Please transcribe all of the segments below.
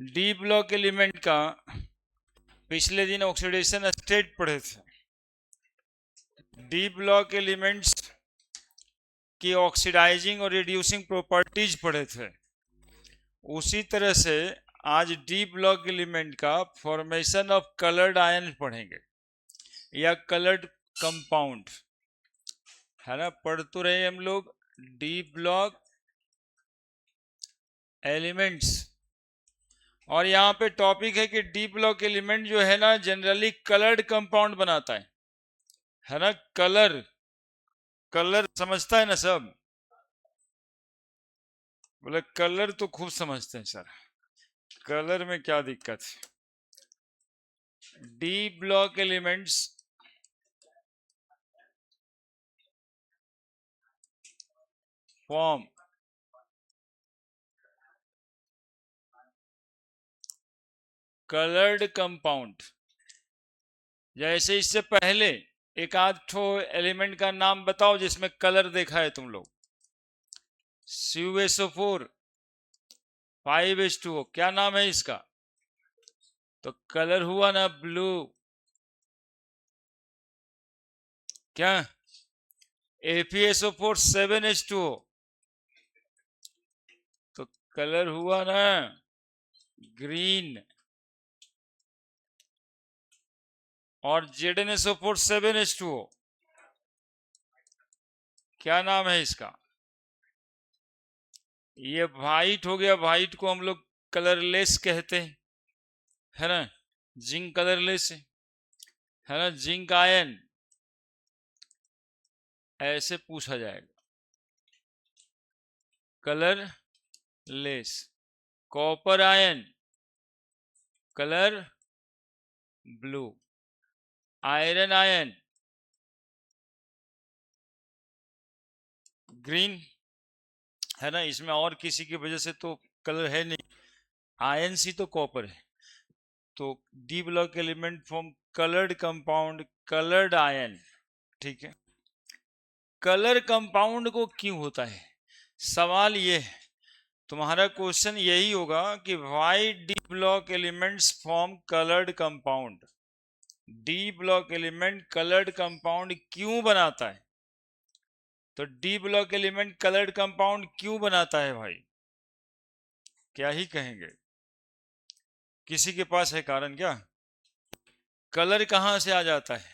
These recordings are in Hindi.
डी ब्लॉक एलिमेंट का पिछले दिन ऑक्सीडेशन स्टेट पढ़े थे। डी ब्लॉक एलिमेंट्स की ऑक्सीडाइजिंग और रिड्यूसिंग प्रॉपर्टीज पढ़े थे। उसी तरह से आज डी ब्लॉक एलिमेंट का फॉर्मेशन ऑफ कलर्ड आयन पढ़ेंगे या कलर्ड कंपाउंड, है ना। पढ़ तो रहे हम लोग डी ब्लॉक एलिमेंट्स, और यहाँ पे टॉपिक है कि डी ब्लॉक एलिमेंट जो है ना जनरली कलर्ड कंपाउंड बनाता है ना। कलर समझता है ना सब, बोले कलर तो खूब समझते हैं सर, कलर में क्या दिक्कत है। D block elements form coloured compound. जैसे इससे पहले एक आध ठो एलिमेंट का नाम बताओ जिसमें कलर देखा है तुम लोग। CuSO4 5H2O, क्या नाम है इसका? तो कलर हुआ ना ब्लू। क्या? FeSO4 7H2O, तो कलर हुआ ना ग्रीन। और ZnSO4 7H2O, क्या नाम है इसका? ये वाइट हो गया। वाइट को हम लोग कलरलेस कहते हैं, है ना। जिंक कलरलेस है ना। जिंक आयन ऐसे पूछा जाएगा, colourless. Copper ion colour blue. Iron ion green, है ना। इसमें और किसी की वजह से तो कलर है नहीं, आयन सी तो कॉपर है। तो D block element form coloured compound coloured ion, ठीक है। कलर कंपाउंड को क्यों होता है, सवाल ये है। तुम्हारा क्वेश्चन यही होगा कि why D block elements form coloured compound. D block element coloured compound क्यों बनाता है? तो D block element coloured compound क्यों बनाता है भाई, क्या ही कहेंगे। किसी के पास है कारण क्या? कलर कहां से आ जाता है,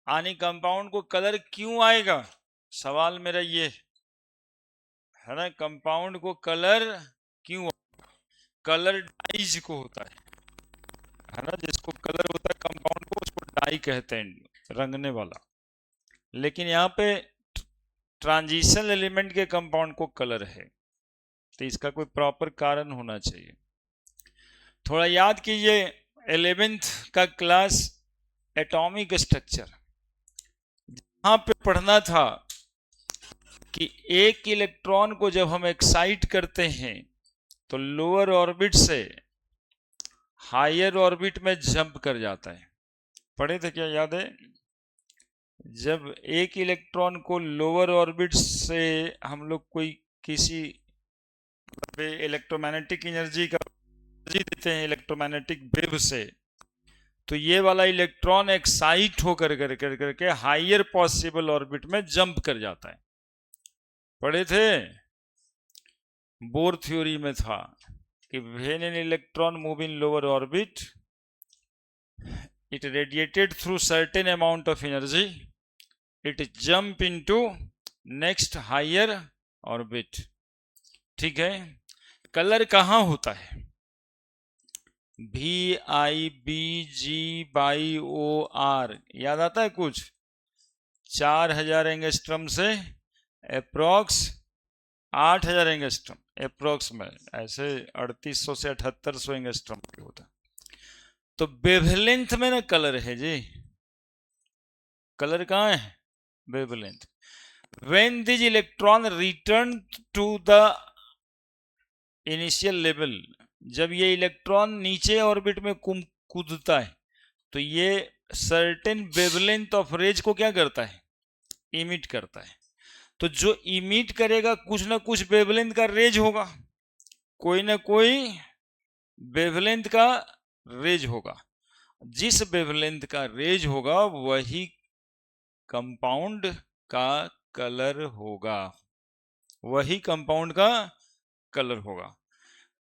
यानी कंपाउंड को कलर क्यों आएगा, सवाल मेरा ये है ना। कंपाउंड को कलर क्यों? कलर डाइज को होता है ना। जिसको कलर होता है कंपाउंड को, उसको डाई कहते हैं, रंगने वाला। लेकिन यहाँ पे ट्रांजिशन एलिमेंट के कंपाउंड को कलर है, तो इसका कोई प्रॉपर कारण होना चाहिए। थोड़ा याद कीजिए 11th का क्लास एटॉमिक स्ट्रक्चर, यहाँ पे पढ़ना था कि एक इलेक्ट्रॉन को जब हम एक्साइट करते हैं तो लोअर ऑर्बिट से हायर ऑर्बिट में जंप कर जाता है। पढ़े थे क्या, याद है? जब एक इलेक्ट्रॉन को लोअर ऑर्बिट से हम लोग कोई किसी इलेक्ट्रोमैग्नेटिक एनर्जी देते हैं, इलेक्ट्रोमैग्नेटिक वेव से, तो ये वाला इलेक्ट्रॉन एक्साइट होकर करके हायर पॉसिबल ऑर्बिट में जंप कर जाता है। पढ़े थे, बोर थ्योरी में था कि when an electron move in lower orbit it radiated through certain amount of energy, it jump into next higher orbit, ठीक है। कलर कहां होता है? VIBG/OR, याद आता है कुछ? 4000 एंगस्ट्रम से अप्रोक्स 8000 एंगस्ट्रम, अप्रोक्स में ऐसे 3800 से 7800 एंगस्ट्रम के होता है। तो वेवलेंथ में ना कलर है जी। कलर कहाँ है? Wavelength. When this electron return to the initial level, जब ये इलेक्ट्रॉन नीचे ऑर्बिट में कूदता है तो ये सर्टेन वेवलेंथ ऑफ रेज को क्या करता है? इमिट करता है। तो जो इमिट करेगा कुछ ना कुछ वेवलेंथ का रेज होगा, कोई ना कोई वेवलेंथ का रेज होगा, जिस वेवलेंथ का रेज होगा वही कंपाउंड का कलर होगा, वही कंपाउंड का कलर होगा।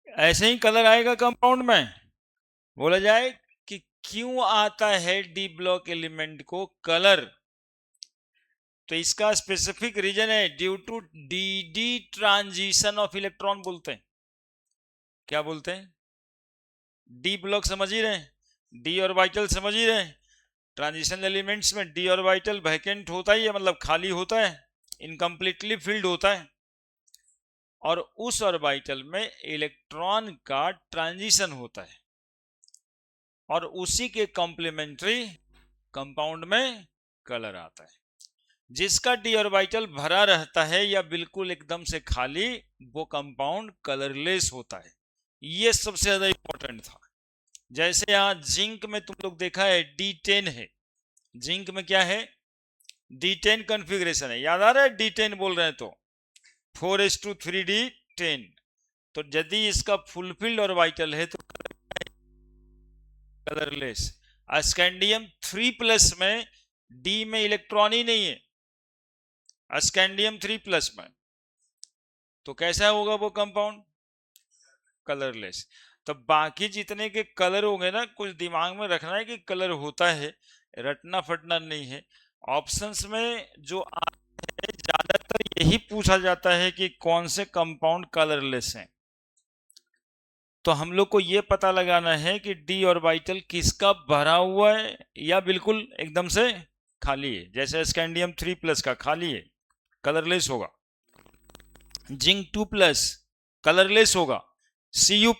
ऐसे ही कलर आएगा कंपाउंड में, बोला जाए कि क्यों आता है डी ब्लॉक एलिमेंट को कलर, तो इसका स्पेसिफिक रीजन है due to d d transition of electron बोलते हैं। क्या बोलते हैं? डी ब्लॉक समझ ही रहे, डी ऑर्बिटल समझ ही रहे, ट्रांजिशन एलिमेंट्स में डी ऑर्बिटल वैकेंट होता ही है, मतलब खाली होता है, इनकम्प्लीटली फिल्ड होता है, और उस ऑर्बिटल में इलेक्ट्रॉन का ट्रांजिशन होता है, और उसी के कॉम्प्लीमेंट्री कंपाउंड में कलर आता है। जिसका डी ऑर्बिटल भरा रहता है या बिल्कुल एकदम से खाली, वो कंपाउंड कलरलेस होता है। ये सबसे ज्यादा इंपॉर्टेंट था। जैसे यहां जिंक में तुम लोग देखा है D10 है, जिंक में क्या है? D10 कॉन्फ़िगरेशन है, याद आ रहा है? D10 बोल रहे हैं तो 4s2 3D10, तो यदि इसका फुलफिल्ड ऑर्बिटल है तो कलरलेस। स्कैंडियम 3+ में डी में इलेक्ट्रॉन ही नहीं है, स्कैंडियम 3+ में, तो कैसा होगा वो कंपाउंड? कलरलेस। तो बाकी जितने के कलर होंगे ना, कुछ दिमाग में रखना है कि कलर होता है, रटना फटना नहीं है। ऑप्शंस में जो आता है ज्यादातर यही पूछा जाता है कि कौन से कंपाउंड कलरलेस हैं। तो हम लोग को ये पता लगाना है कि डी ऑर्बिटल किसका भरा हुआ है या बिल्कुल एकदम से खाली है। जैसे स्कैंडियम 3+ का खाली है, कलरलेस होगा। जिंक 2+ कलरलेस होगा। Cu+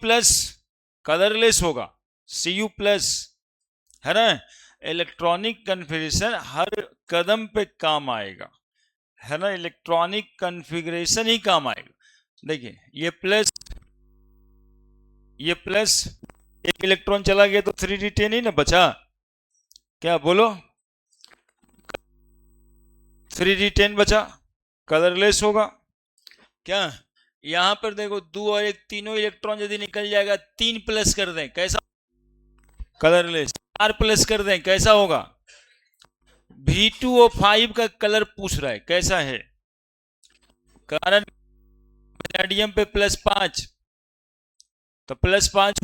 कलरलेस होगा, Cu+ है ना। इलेक्ट्रॉनिक कन्फिगरेशन हर कदम पे काम आएगा, है ना, इलेक्ट्रॉनिक कन्फिगरेशन ही काम आएगा। देखिए ये प्लस, ये प्लस, एक इलेक्ट्रॉन चला गया तो 3D10 ही ना बचा, क्या बोलो? 3D10 बचा, कलरलेस होगा। क्या यहां पर देखो 2 और 1 तीनों इलेक्ट्रॉन यदि निकल जाएगा, 3+ कर दें कैसा? कलरलेस। 4+ कर दें कैसा होगा? V2O5 का कलर पूछ रहा है, कैसा है? कारण वैनेडियम पे +5, तो +5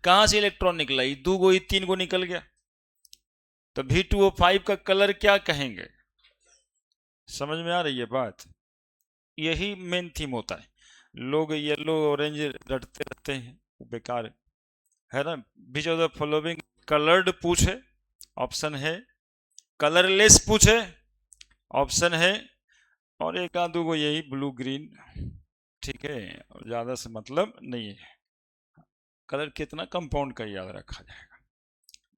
कहां से इलेक्ट्रॉन निकला? ये 2 गो, 3 गो निकल गया, तो V2O5 का कलर क्या कहेंगे? समझ में आ रही है बात? यही मेन थीम होता है। लोग येलो ऑरेंज रटते रहते हैं, बेकार है ना। बीच ऑफ द फॉलोइंग कलर्ड पूछे, ऑप्शन है। कलरलेस पूछे, ऑप्शन है। और एक आधो को यही ब्लू ग्रीन, ठीक है, ज्यादा से मतलब नहीं है। कलर कितना कंपाउंड का याद रखा जाएगा,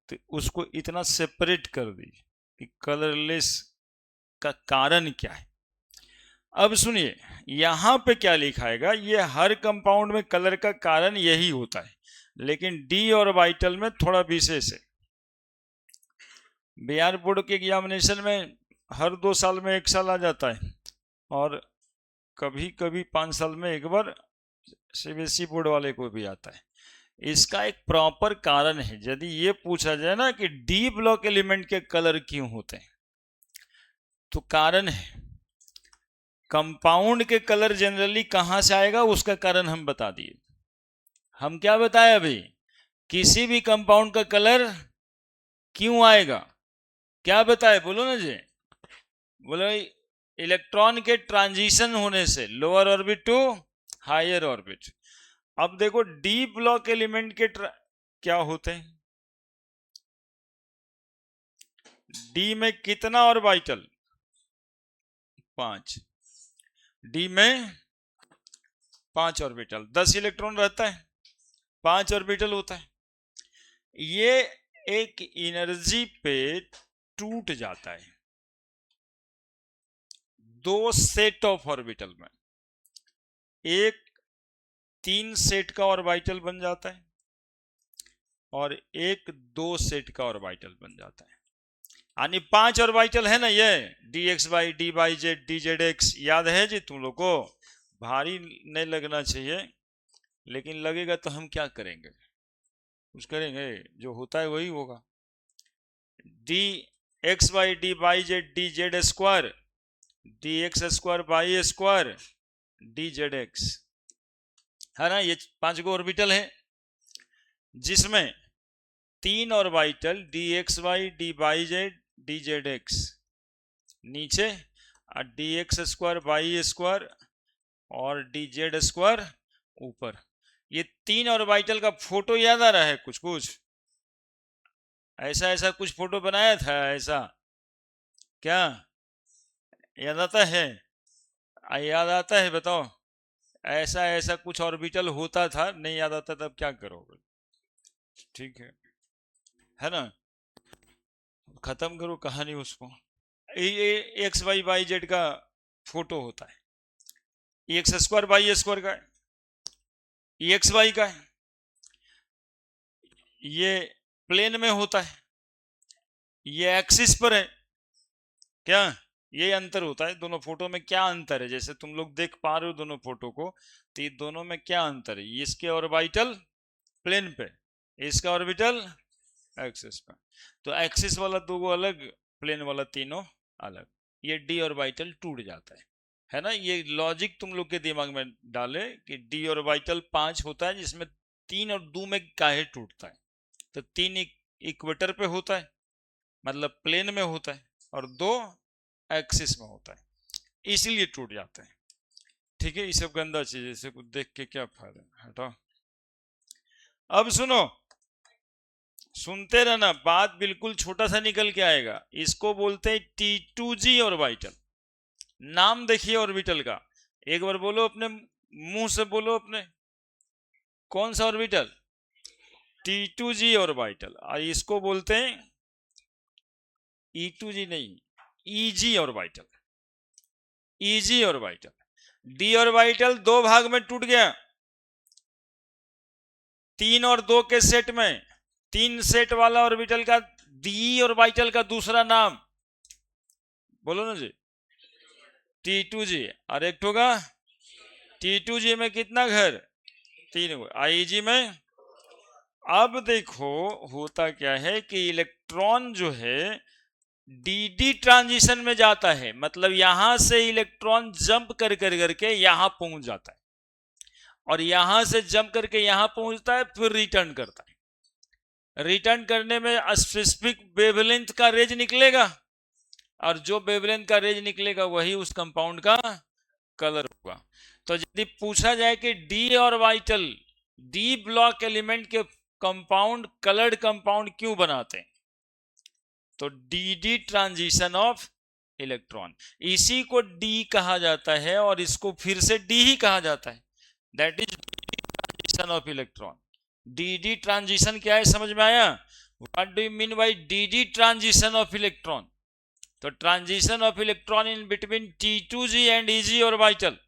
तो उसको इतना सेपरेट कर दी कि कलरलेस का कारण क्या है। अब सुनिए यहां पे क्या लिखाएगा, ये हर कंपाउंड में कलर का कारण यही होता है, लेकिन डी ऑर्बिटल में थोड़ा विशेष है। बिहार बोर्ड के एग्जामिनेशन में हर 2 साल में 1 साल आ जाता है, और कभी कभी 5 साल में एक बार सीबीएसई बोर्ड वाले को भी आता है। इसका एक प्रॉपर कारण है। यदि ये पूछा जाए ना कि डी ब्लॉक एलिमेंट के कलर क्यों होते हैं, तो कारण है, कंपाउंड के कलर जनरली कहां से आएगा उसका कारण हम बता दिए। हम क्या बताए अभी? किसी भी कंपाउंड का कलर क्यों आएगा, क्या बताए? बोलो ना जी, बोलो। इलेक्ट्रॉन के ट्रांजिशन होने से, lower orbit to higher orbit. अब देखो डी ब्लॉक एलिमेंट के क्या होते हैं? डी में कितना ऑर्बिटल? 5। डी में 5 ऑर्बिटल, 10 इलेक्ट्रॉन रहता है, 5 ऑर्बिटल होता है। ये एक एनर्जी पे टूट जाता है 2 सेट ऑफ ऑर्बिटल में। एक 3 सेट का ऑर्बिटल बन जाता है, और एक 2 सेट का ऑर्बिटल बन जाता है। यानी 5 ऑर्बिटल है ना, ये dxy dyz dzx, याद है जी तुम लोग को? भारी नहीं लगना चाहिए, लेकिन लगेगा तो हम क्या करेंगे, कुछ करेंगे? जो होता है वही होगा। D x y d y z d z square d x square y square d z x, है ना। ये 5 गो ऑर्बिटल है जिसमें 3 orbital d x y d y z d z x नीचे, और d x square y square और डी जेड स्क्वायर ऊपर। ये 3 ऑर्बिटल का फोटो याद आ रहा है? कुछ कुछ ऐसा ऐसा कुछ फोटो बनाया था ऐसा, क्या याद आता है? याद आता है बताओ। ऐसा ऐसा कुछ ऑर्बिटल होता था, नहीं याद आता तब क्या करोगे? ठीक है ना। खत्म करो कहानी उसको। ये एक्स वाई बाई जेड का फोटो होता है। एक्स स्क्वायर बाई स्क्वायर का है, एक्स वाई का है, ये प्लेन में होता है, ये एक्सिस पर है। क्या ये अंतर होता है दोनों फोटो में? क्या अंतर है? जैसे तुम लोग देख पा रहे हो दोनों फोटो को, तो ये दोनों में क्या अंतर है? इसके ऑर्बिटल प्लेन पे, इसका ऑर्बिटल एक्सिस पे। तो एक्सिस वाला दो अलग, प्लेन वाला तीनों अलग। ये डी ऑर्बिटल टूट जाता है ना। ये लॉजिक तुम लोग के दिमाग में डाले कि डी ऑर्बिटल 5 होता है जिसमें 3 और 2 में काहे टूटता है? तो 3 इक्वेटर पे होता है, मतलब प्लेन में होता है, और 2 एक्सिस में होता है, इसीलिए टूट जाते हैं। ठीक है, ये सब गंदा चीज है, इसे कुछ देख के क्या फायदा, हटाओ। अब सुनो, सुनते रहना, बात बिल्कुल छोटा सा निकल के आएगा। इसको बोलते हैं T2G ऑर्बिटल। नाम देखिए ऑर्बिटल का, एक बार बोलो अपने मुंह से, बोलो अपने, कौन सा ऑर्बिटल? T2G orbital. और इसको बोलते हैं E2G नहीं, EG orbital. EG orbital. D orbital 2 भाग में टूट गया, 3 और 2 के सेट में। 3 सेट वाला ऑर्बिटल का डी ऑर्बिटल का दूसरा नाम बोलो ना जी, T2G। और एक होगा T2G में कितना घर? 3। आईजी में। अब देखो होता क्या है कि इलेक्ट्रॉन जो है डी ट्रांजिशन में जाता है, मतलब यहां से इलेक्ट्रॉन जंप कर कर करके यहां पहुंच जाता है, और यहां से जंप करके यहां पहुंचता है, फिर रिटर्न करता है। रिटर्न करने में स्पेसिफिक वेवलेंथ का रेज निकलेगा, और जो वेवलेंथ का रेज निकलेगा वही उस कंपाउंड का कलर होगा। तो यदि पूछा जाए कि D orbital, D block element के कंपाउंड कलर्ड कंपाउंड क्यों बनाते हैं, तो डी ट्रांजिशन ऑफ इलेक्ट्रॉन, इसी को डी कहा जाता है, और इसको फिर से डी ही कहा जाता है। That is transition of electron. D transition क्या है, समझ में आया? What do you mean by D transition of electron? तो transition of electron in between T2G and EG orbital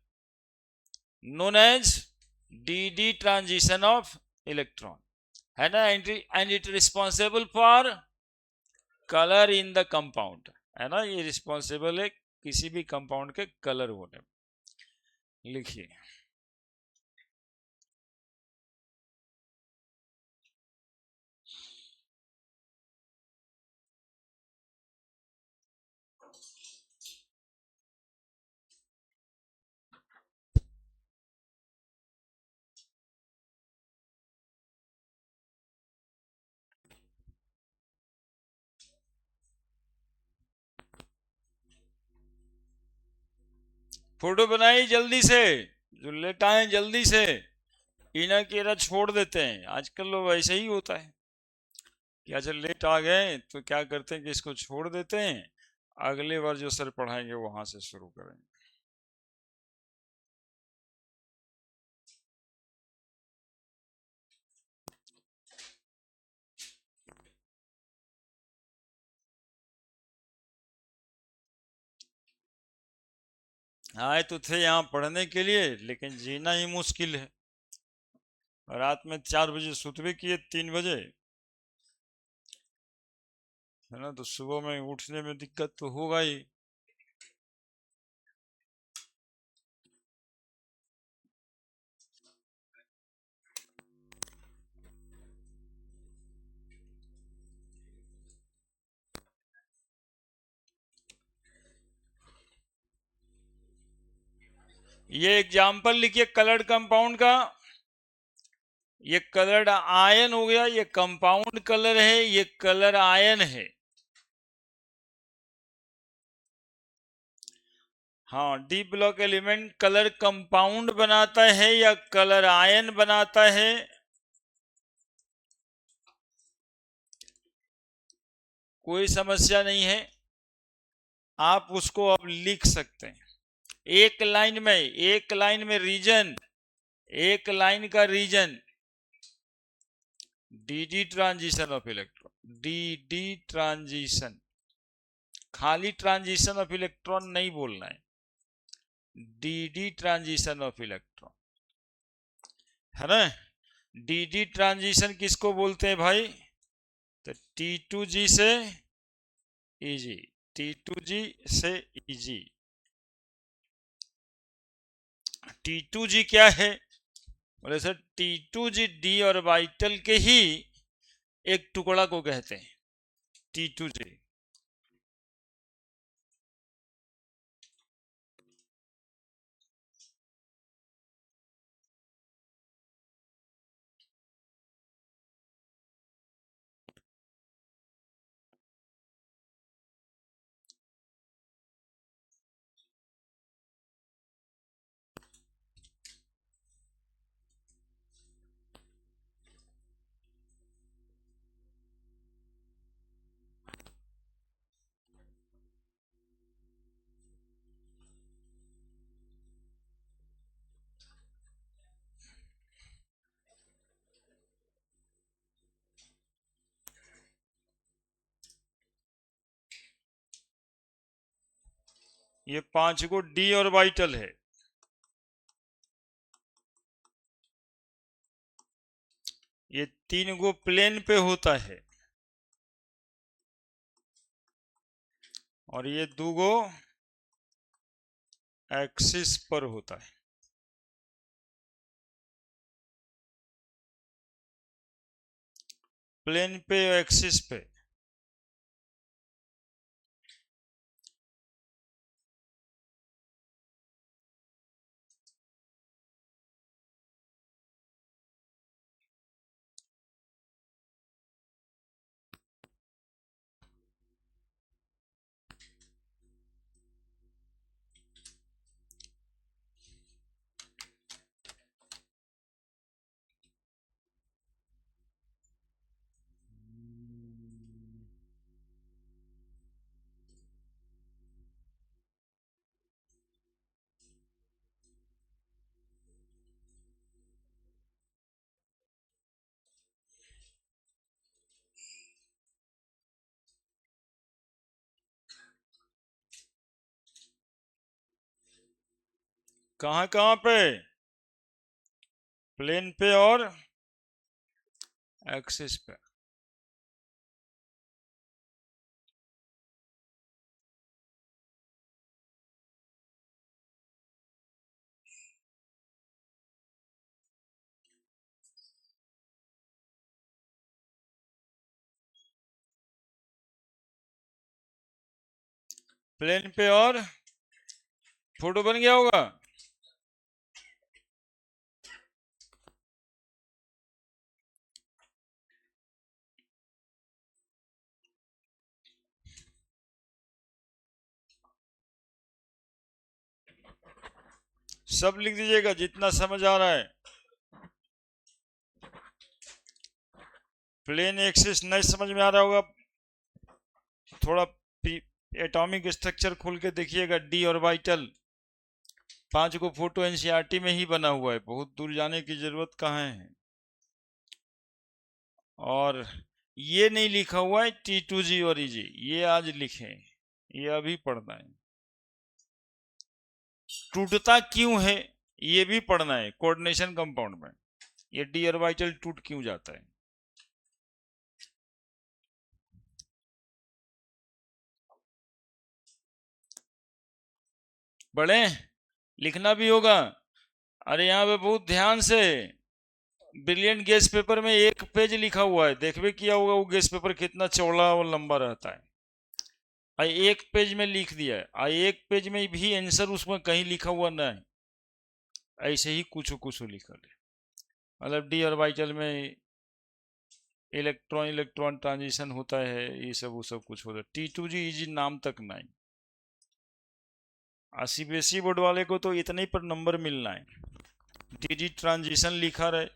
known as D transition of electron, है ना। And it responsible for colour in the compound, है ना। ये रिस्पॉन्सिबल है किसी भी कंपाउंड के कलर होने में। लिखिए, फोटो बनाई जल्दी से, जो लेट आए जल्दी से, इना केरा छोड़ देते हैं। आजकल लोग ऐसे ही होता है कि अच्छा लेट आ गए तो क्या करते हैं कि इसको छोड़ देते हैं, अगले बार जो सर पढ़ाएंगे वहां से शुरू करेंगे। आए तो थे यहाँ पढ़ने के लिए, लेकिन जीना ही मुश्किल है। रात में 4 बजे सुतवे किए, 3 बजे, है ना। तो सुबह में उठने में दिक्कत तो होगा ही। ये एग्जाम्पल लिखिए कलर्ड कंपाउंड का। ये कलर्ड आयन हो गया, ये कंपाउंड कलर है, ये कलर आयन है। हाँ, D block element colour compound बनाता है या कलर आयन बनाता है, कोई समस्या नहीं है, आप उसको अब लिख सकते हैं एक लाइन में रीजन, एक लाइन का reason, d transition of electron, D transition, खाली ट्रांजिशन ऑफ इलेक्ट्रॉन नहीं बोलना है, डी ट्रांजिशन ऑफ इलेक्ट्रॉन, है ना। डी ट्रांजिशन किसको बोलते हैं भाई? तो T2G से EG, T2G से EG। T2G क्या है? बोले सर T2G डी ऑर्बिटल के ही एक टुकड़ा को कहते हैं T2G। ये 5 को डी ऑर्बिटल है, ये 3 को प्लेन पे होता है और ये 2 को एक्सिस पर होता है। प्लेन पे एक्सिस पे, कहां कहां पे? प्लेन पे और एक्सिस पे। प्लेन पे और फोटो बन गया होगा। सब लिख दीजिएगा जितना समझ आ रहा है। प्लेन एक्सिस नहीं समझ में आ रहा होगा, थोड़ा एटॉमिक स्ट्रक्चर खोल के देखिएगा। डी ऑर्बिटल 5 को फोटो एनसीईआरटी में ही बना हुआ है, बहुत दूर जाने की जरूरत कहाँ है। और ये नहीं लिखा हुआ है T2G और EG, ये आज लिखे, ये अभी पढ़ना है। टूटता क्यों है ये भी पढ़ना है कोऑर्डिनेशन कंपाउंड में, ये डी ऑर्बिटल टूट क्यों जाता है। बड़े लिखना भी होगा। अरे यहाँ पे बहुत ध्यान से, ब्रिलियंट गेस पेपर में 1 पेज लिखा हुआ है, देखबे किया होगा वो गेस पेपर कितना चौड़ा और लंबा रहता है। आई 1 पेज में लिख दिया है, आई 1 पेज में भी आंसर उसमें कहीं लिखा हुआ ना है। ऐसे ही कुछ कुछ लिखल है। मतलब डी ऑर्बिटल में इलेक्ट्रॉन इलेक्ट्रॉन ट्रांजिशन होता है, ये सब वो सब कुछ होता है। T2G EG नाम तक नहीं। सीबीएसई बोर्ड वाले को तो इतने ही पर नंबर मिलना है। DG ट्रांजिशन लिखा रहे,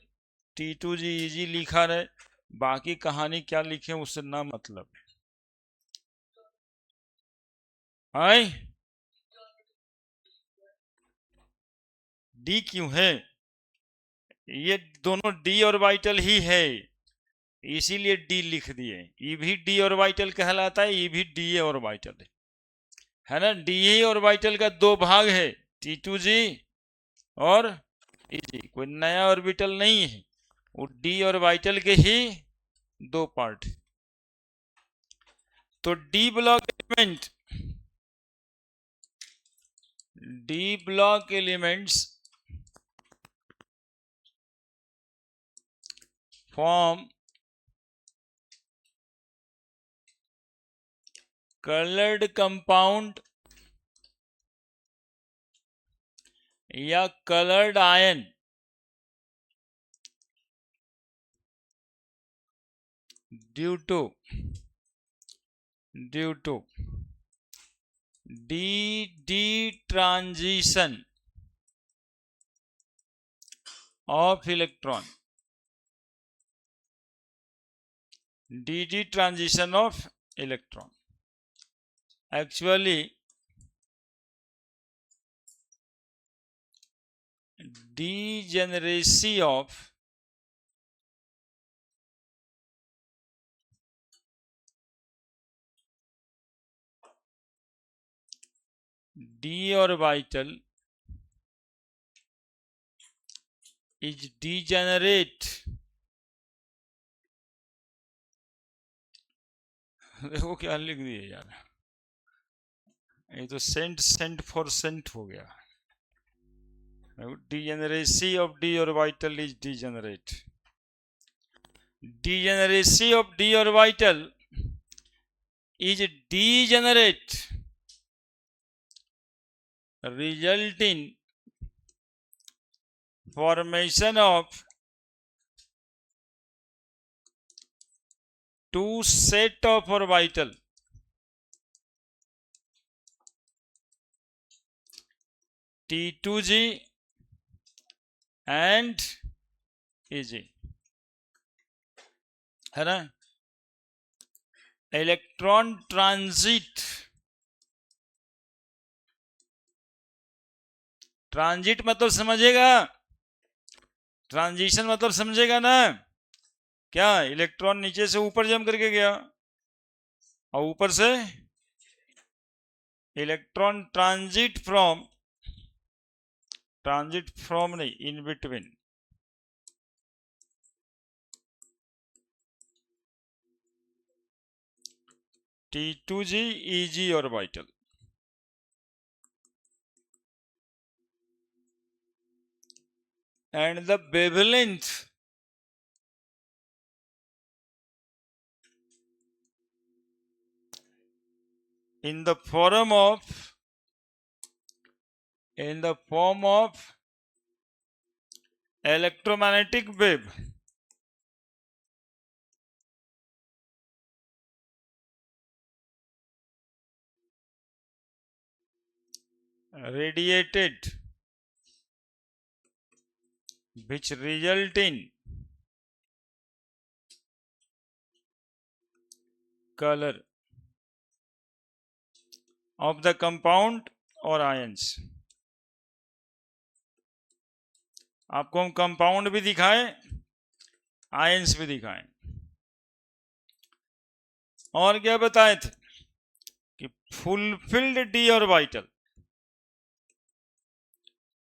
T2G EG लिखा रहे, बाकी कहानी क्या लिखे उससे ना मतलब है। डी क्यों है? ये दोनों डी ऑर्बिटल ही है, इसीलिए डी लिख दिए। ये भी डी ऑर्बिटल कहलाता है, ये भी डी ऑर्बिटल है ना। डी ऑर्बिटल का दो भाग है, T2G और EG। कोई नया ऑर्बिटल नहीं है, वो डी ऑर्बिटल के ही दो पार्ट। तो D block element, D block elements form colored compound या colored ion due to d transition of electron, d transition of electron. Actually degeneracy of d orbital is degenerate। देखो क्या लिख दिए यार, ये तो सेंट फॉर सेंट हो गया। Degeneracy of d orbital is degenerate। Degeneracy of d orbital is degenerate, resulting formation of two set of orbital T2G and EG, है ना। इलेक्ट्रॉन ट्रांजिट, ट्रांजिट मतलब समझेगा, ट्रांजिशन मतलब समझेगा ना। क्या इलेक्ट्रॉन नीचे से ऊपर जम करके गया और ऊपर से इलेक्ट्रॉन ट्रांजिट फ्रॉम नहीं, इन between T2G EG orbital and the wavelength in the form of electromagnetic wave radiated, which result in color of the compound or ions। आपको हम कंपाउंड भी दिखाएं, आयंस भी दिखाएं। और क्या बताए थे कि fulfilled D orbital,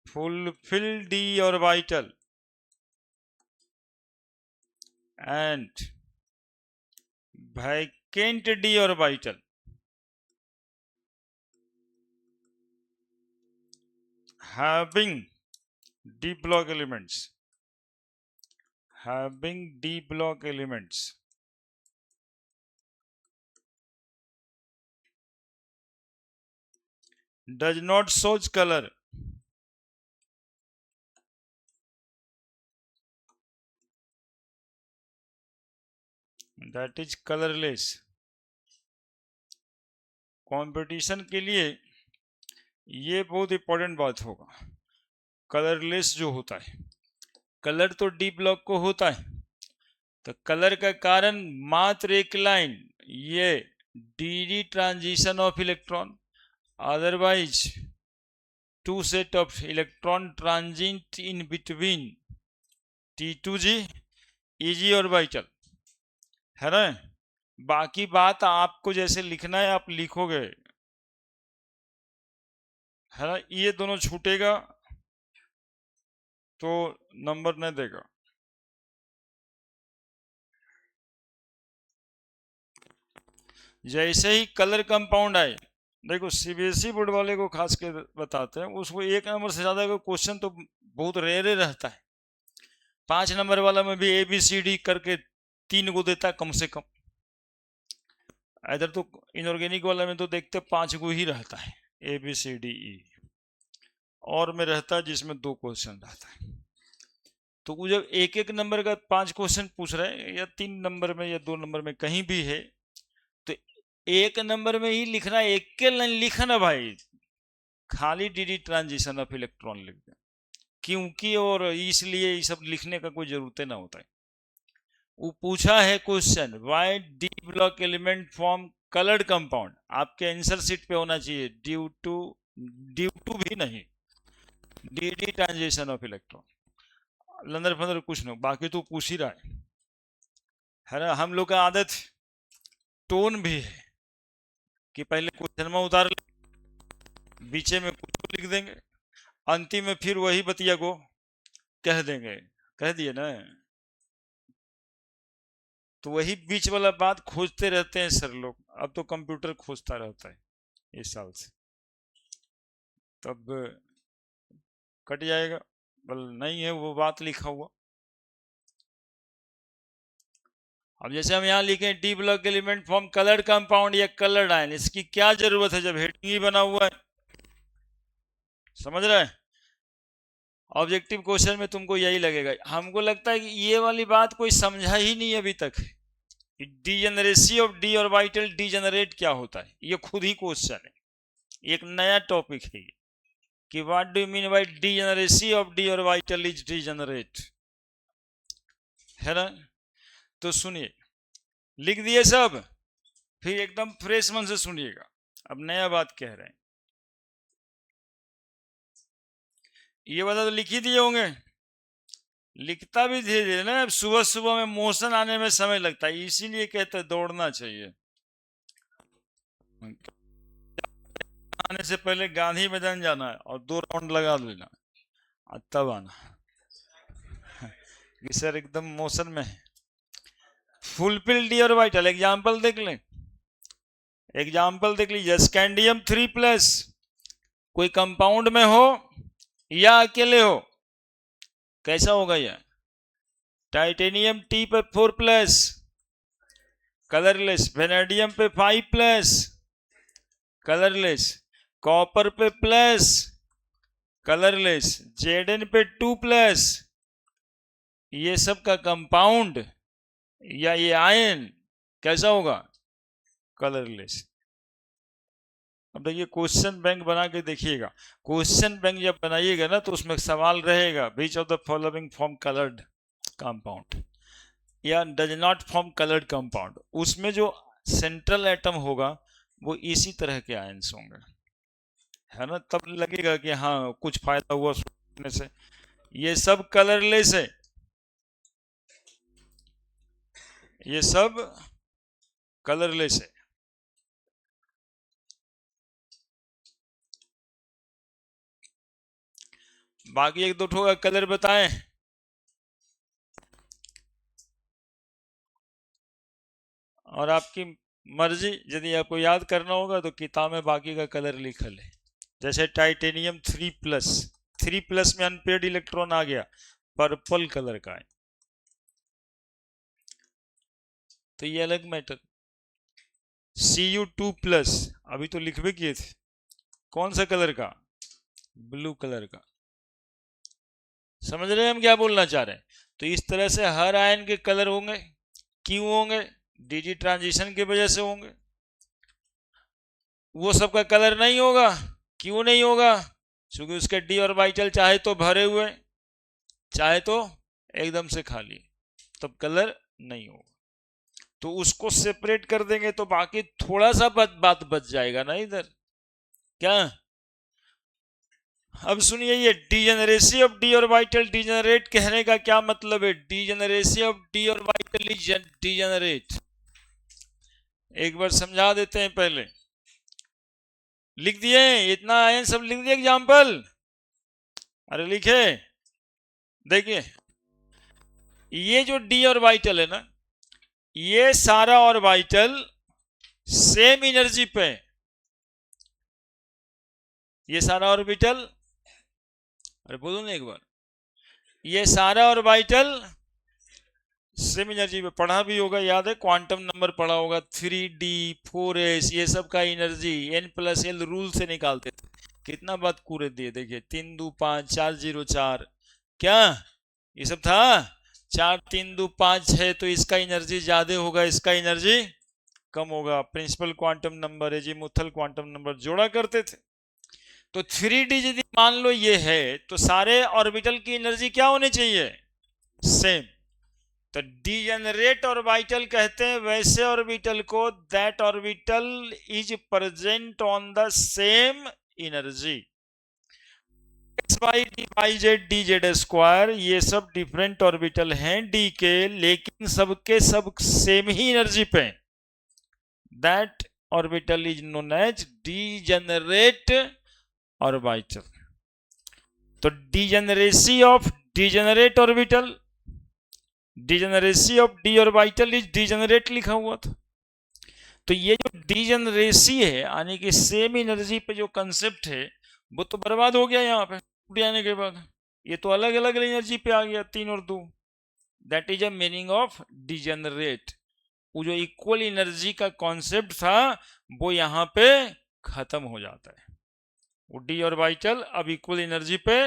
fulfilled d orbital and vacant d orbital having d block elements, does not shows color that is colourless. Competition के लिए ये बहुत इंपॉर्टेंट बात होगा। कलरलेस जो होता है, कलर तो डी ब्लॉक को होता है, तो कलर का कारण मात्र एक लाइन, ये d transition of electron, otherwise two set of electron transit in between T2G, EG और वाइटल, है ना। बाकी बात आपको जैसे लिखना है आप लिखोगे, है ना। ये दोनों छूटेगा तो नंबर नहीं देगा। जैसे ही कलर कंपाउंड आए, देखो सीबीएसई बोर्ड वाले को खास के बताते हैं, उसको एक नंबर से ज्यादा का क्वेश्चन तो बहुत रेयर रहता है। 5 नंबर वाला में भी ABCD करके 3 को देता है कम से कम। इधर तो इनऑर्गेनिक वाला में तो देखते 5 को ही रहता है, ABCDE, और में रहता है जिसमें 2 क्वेश्चन रहता है। तो वो जब एक एक नंबर का 5 क्वेश्चन पूछ रहे हैं, या 3 नंबर में या 2 नंबर में कहीं भी है, तो एक नंबर में ही लिखना, एक के लाइन लिखना भाई, खाली डी ट्रांजिशन ऑफ इलेक्ट्रॉन लिख दें, क्योंकि और इसलिए ये सब लिखने का कोई जरूरत ना होता है। वो पूछा है question, why D block element form coloured compound, आपके आंसर शीट पे होना चाहिए ड्यू टू भी नहीं, डी ट्रांजिशन ऑफ इलेक्ट्रॉन। लंदर फंदर कुछ नहीं, बाकी तो पूछ ही रहा है ना। हम लोग का आदत टोन भी है कि पहले क्वेश्चन में उतार ले, बीचे में कुछ लिख देंगे, अंतिम में फिर वही बतिया को कह देंगे, कह दिए ना। तो वही बीच वाला बात खोजते रहते हैं सर लोग। अब तो कंप्यूटर खोजता रहता है इस साल से, तब कट जाएगा, बल नहीं है वो बात लिखा हुआ। अब जैसे हम यहाँ लिखे D block element form coloured compound या कलर्ड आयन, इसकी क्या जरूरत है जब हेडिंग ही बना हुआ है, समझ रहे हैं। ऑब्जेक्टिव क्वेश्चन में तुमको यही लगेगा। हमको लगता है कि ये वाली बात कोई समझा ही नहीं अभी तक, degeneracy of d orbital degenerate क्या होता है, ये खुद ही क्वेश्चन है, एक नया टॉपिक है कि what do you mean bye degeneracy of d orbital is degenerate, है ना। तो सुनिए, लिख दिए सब, फिर एकदम फ्रेश मन से सुनिएगा, अब नया बात कह रहे हैं। ये वाला तो लिख ही दिए होंगे, लिखता भी धीरे धीरे ना, सुबह सुबह में मोशन आने में समय लगता है, इसीलिए कहते हैं दौड़ना चाहिए। आने से पहले गांधी मैदान जाना है और 2 राउंड लगा लेना, तब आना कि सर एकदम मोशन में है। फुलफिल डी ऑर्बिटल एग्जांपल देख लें, एग्जांपल देख लीजिए। स्कैंडियम 3+, कोई कंपाउंड में हो या अकेले हो, कैसा होगा यह। टाइटेनियम T पे 4+, कलरलेस। वेनेडियम पे 5+, कलरलेस। कॉपर पे प्लस, कलरलेस। Zn पे 2+, ये सब का कंपाउंड या ये आयन कैसा होगा, कलरलेस। अब देखिए क्वेश्चन बैंक बना के देखिएगा, क्वेश्चन बैंक जब बनाइएगा ना तो उसमें सवाल रहेगा, which of the following form coloured compound या does not form coloured compound. उसमें जो सेंट्रल एटम होगा वो इसी तरह के आयंस होंगे, है ना। तब लगेगा कि हाँ कुछ फायदा हुआ सोचने से। ये सब कलरलेस है, ये सब कलरलेस है। बाकी 1-2 ठो का कलर बताएं। और आपकी मर्जी, यदि आपको याद करना होगा तो किताब में बाकी का कलर लिखल है। जैसे टाइटेनियम 3+, 3+ में अनपेड इलेक्ट्रॉन आ गया, पर्पल कलर का है, तो ये अलग मैटर। Cu2+, अभी तो लिखवे किए थे, कौन सा कलर का, ब्लू कलर का। समझ रहे हैं हम क्या बोलना चाह रहे हैं। तो इस तरह से हर आयन के कलर होंगे, क्यों होंगे, डीजी ट्रांजिशन की वजह से होंगे। वो सबका कलर नहीं होगा। क्यों नहीं होगा? क्योंकि उसके डी ऑर्बिटल चाहे तो भरे हुए, चाहे तो एकदम से खाली, तब कलर नहीं होगा। तो उसको सेपरेट कर देंगे तो बाकी थोड़ा सा बात बच जाएगा ना इधर। क्या? अब सुनिए, ये degeneracy of d orbital, degenerate कहने का क्या मतलब है? Degeneracy of d orbital is degenerate. एक बार समझा देते हैं पहले। लिख दिए इतना आयन सब लिख दिए एग्जाम्पल? अरे लिखे, देखिए ये जो डी ऑर्बिटल है ना, ये सारा ऑर्बिटल सेम एनर्जी पे, ये सारा ऑर्बिटल, अरे बोलो ना एक बार, ये सारा ऑर्बिटल सेम एनर्जी पे। पढ़ा भी होगा, याद है क्वांटम नंबर पढ़ा होगा, 3D 4s, ये सब का एनर्जी n+l रूल से निकालते थे। कितना बात कूरे दिए, देखिए 3 2 5 4 0 4, क्या ये सब था? 4 3 2 5 है तो इसका एनर्जी ज्यादा होगा, इसका एनर्जी कम होगा। प्रिंसिपल क्वांटम नंबर है जी, मुथल क्वांटम नंबर जोड़ा करते थे। तो 3D यदि मान लो ये है, तो सारे ऑर्बिटल की एनर्जी क्या होनी चाहिए? सेम। तो डीजेनरेट ऑर्बिटल कहते हैं वैसे ऑर्बिटल को that orbital is present on the same energy. X y d y z d z square, ये सब डिफरेंट ऑर्बिटल हैं डी के, लेकिन सबके सब सेम ही एनर्जी पे। That orbital is known as degenerate orbital. तो degeneracy of degenerate orbital, degeneracy of d orbital is degenerate लिखा हुआ था। तो ये जो डीजेनरेसी है, यानी कि सेम एनर्जी पे जो कंसेप्ट है, वो तो बर्बाद हो गया यहाँ पे टूट जाने के बाद। ये तो अलग अलग एनर्जी पे आ गया, 3 और 2। That is a meaning of degenerate. वो जो इक्वल एनर्जी का कॉन्सेप्ट था वो यहाँ पे खत्म हो जाता है। वो डी ऑर्बिटल अब इक्वल एनर्जी पे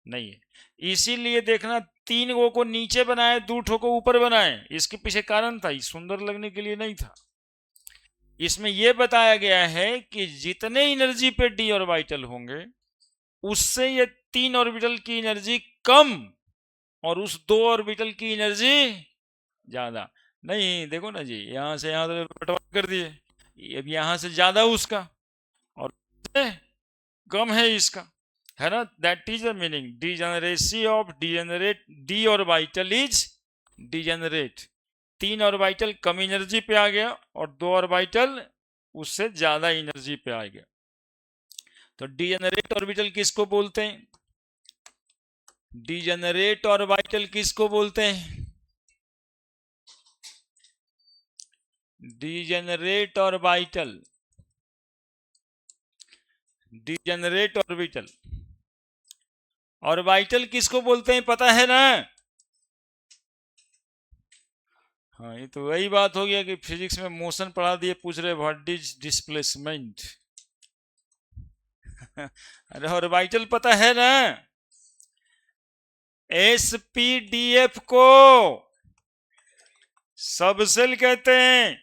नहीं है। इसीलिए देखना 3 गो को नीचे बनाए, 2 ठो को ऊपर बनाए। इसके पीछे कारण था, सुंदर लगने के लिए नहीं था। इसमें यह बताया गया है कि जितने एनर्जी पे डी ऑर्बिटल होंगे, उससे ये 3 ऑर्बिटल की एनर्जी कम और उस 2 ऑर्बिटल की एनर्जी ज्यादा। नहीं देखो ना जी, यहां से यहां तो बंटवारा कर दिए, अब यहां से ज्यादा उसका और कम है इसका, है ना। That is the meaning degeneracy of degenerate, D orbital is degenerate. 3 orbital come energy पे आ गया और 2 ऑर्बिटल उससे ज्यादा एनर्जी पे आ गया। तो डीजेनरेट ऑर्बिटल किसको बोलते हैं? डीजेनरेट ऑर्बिटल किसको बोलते हैं? Degenerate orbital, degenerate orbital, orbital किसको बोलते हैं पता है ना? हाँ, ये तो वही बात हो गया कि फिजिक्स में मोशन पढ़ा दिए, पूछ रहे व्हाट इज डिस्प्लेसमेंट। अरे ऑर्बिटल पता है ना? SPDF को सबसेल कहते हैं,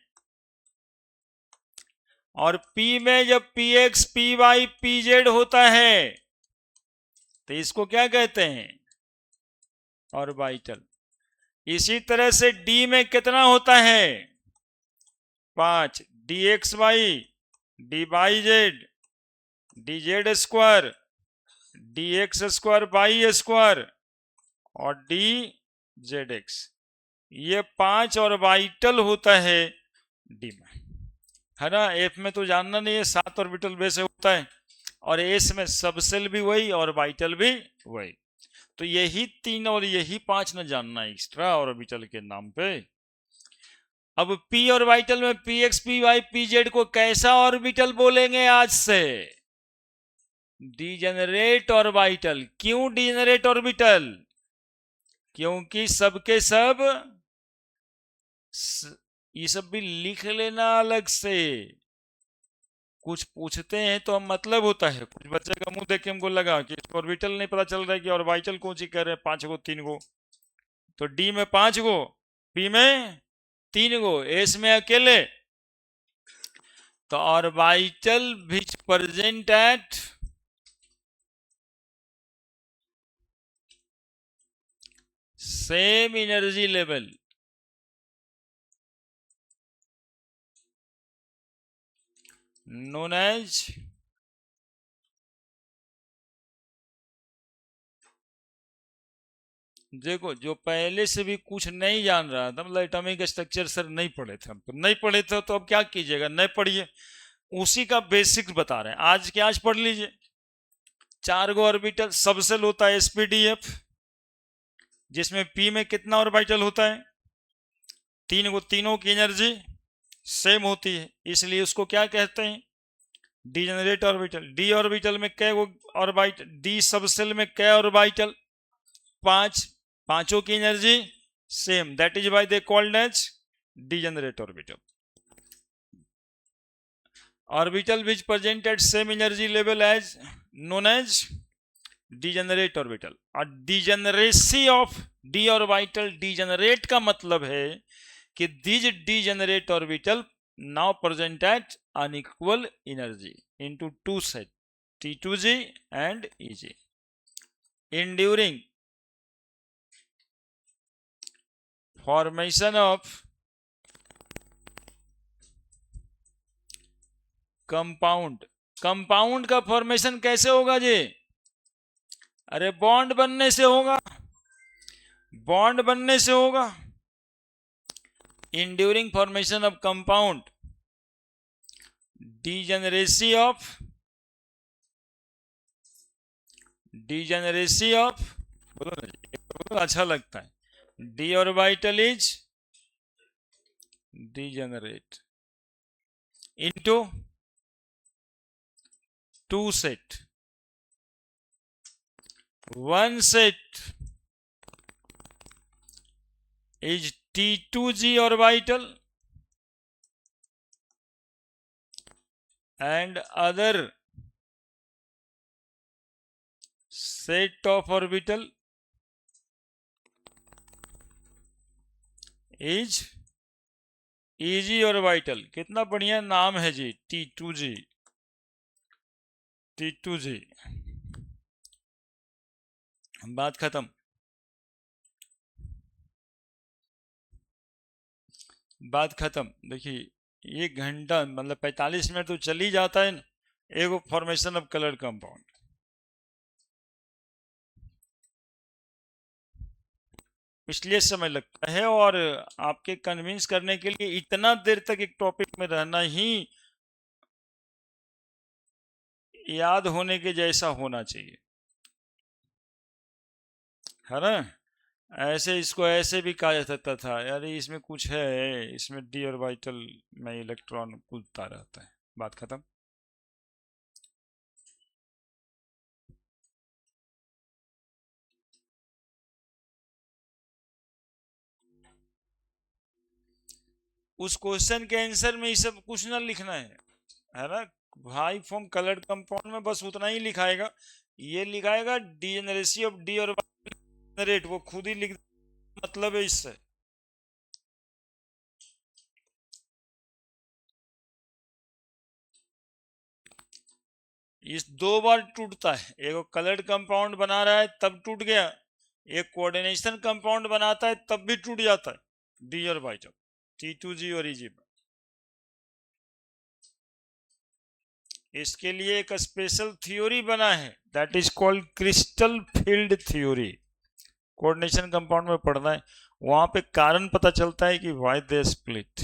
और P में जब PX PY PZ होता है तो इसको क्या कहते हैं? ऑर्बिटल। इसी तरह से D में कितना होता है? 5, DXY DYZ DZ square DX square Y square और DZX, ये 5 ऑर्बिटल होता है डी में, है ना। F में तो जानना नहीं है, 7 ऑर्बिटल वैसे होता है, और S में सबसेल भी वही, ऑर्बिटल भी वही। तो यही 3 और यही 5 न जानना है एक्स्ट्रा ऑर्बिटल के नाम पे। अब P ऑर्बिटल में PX PY PZ को कैसा ऑर्बिटल बोलेंगे आज से? Degenerate orbital. क्यों डीजेनरेट ऑर्बिटल? क्योंकि सबके सब, ये सब भी लिख लेना अलग से। कुछ पूछते हैं तो हम मतलब होता है, कुछ बच्चे का मुंह देख के हमको लगा कि ऑर्बिटल नहीं पता चल रहा है कि ऑर्बिटल कौन सी कह रहे हैं, 5 गो 3 गो। तो डी में 5 गो, पी में तीन गो, एस में अकेले, तो orbital which present at same energy level known as देखो, जो पहले से भी कुछ नहीं जान रहा था, मतलब एटॉमिक स्ट्रक्चर सर नहीं पढ़े थे हम, तो नहीं पढ़े थे तो अब क्या कीजिएगा, नहीं पढ़िए, उसी का बेसिक्स बता रहे हैं आज के आज पढ़ लीजिए। चार गो ऑर्बिटल, सबसेल होता है एसपीडीएफ, जिसमें पी में कितना ऑर्बिटल होता है, तीन गो, तीनों की एनर्जी सेम होती है, इसलिए उसको क्या कहते हैं, डीजेनरेट ऑर्बिटल। डी ऑर्बिटल में कै गो ऑर्बिटल, डी सबसेल में कै ऑर्बिटल, पांच, पांचों की energy same, that is why they called as degenerate orbital. Orbital which present at same energy level as known as degenerate orbital. और degeneracy of d orbital, degenerate का मतलब है कि these degenerate orbital now present at unequal energy into two set T2g and Eg, enduring formation of compound. Compound का फॉर्मेशन कैसे होगा जी, अरे बॉन्ड बनने से होगा, बॉन्ड बनने से होगा। Enduring formation of compound, degeneracy of, degeneracy of, बोलो ना जी, बोलो अच्छा लगता है, D orbital is degenerate into two set, one set is T2g orbital and other set of orbital is Eg orbital। कितना बढ़िया नाम है जी, T2g, T2g। बात खत्म, बात खत्म। देखिए 1 घंटा मतलब 45 मिनट तो चल ही जाता है, एक फॉर्मेशन ऑफ कलर कंपाउंड। इसलिए समय लगता है, और आपके कन्विंस करने के लिए इतना देर तक एक टॉपिक में रहना ही याद होने के जैसा होना चाहिए, है ना। ऐसे इसको ऐसे भी कहा जा सकता था, यार इसमें कुछ है, इसमें डी ऑर्बिटल में इलेक्ट्रॉन कूदता रहता है, बात खत्म। उस क्वेश्चन के आंसर में ये सब कुछ ना लिखना है ना। भाई फॉर्म कलर्ड कंपाउंड में बस उतना ही लिखाएगा, ये लिखाएगा डीजेनरेसी ऑफ डी ऑर्बिटल, वो खुद ही लिख, मतलब है इससे। इस दो बार टूटता है, एक कलर्ड कंपाउंड बना रहा है तब टूट गया, एक कोऑर्डिनेशन कंपाउंड बनाता है तब भी टूट जाता है डी ऑर्बिटल, T2g और Eg। इसके लिए एक स्पेशल थ्योरी बना है, that is called crystal field theory. Coordination compound में पढ़ना है, वहां पे कारण पता चलता है कि व्हाई दे स्प्लिट,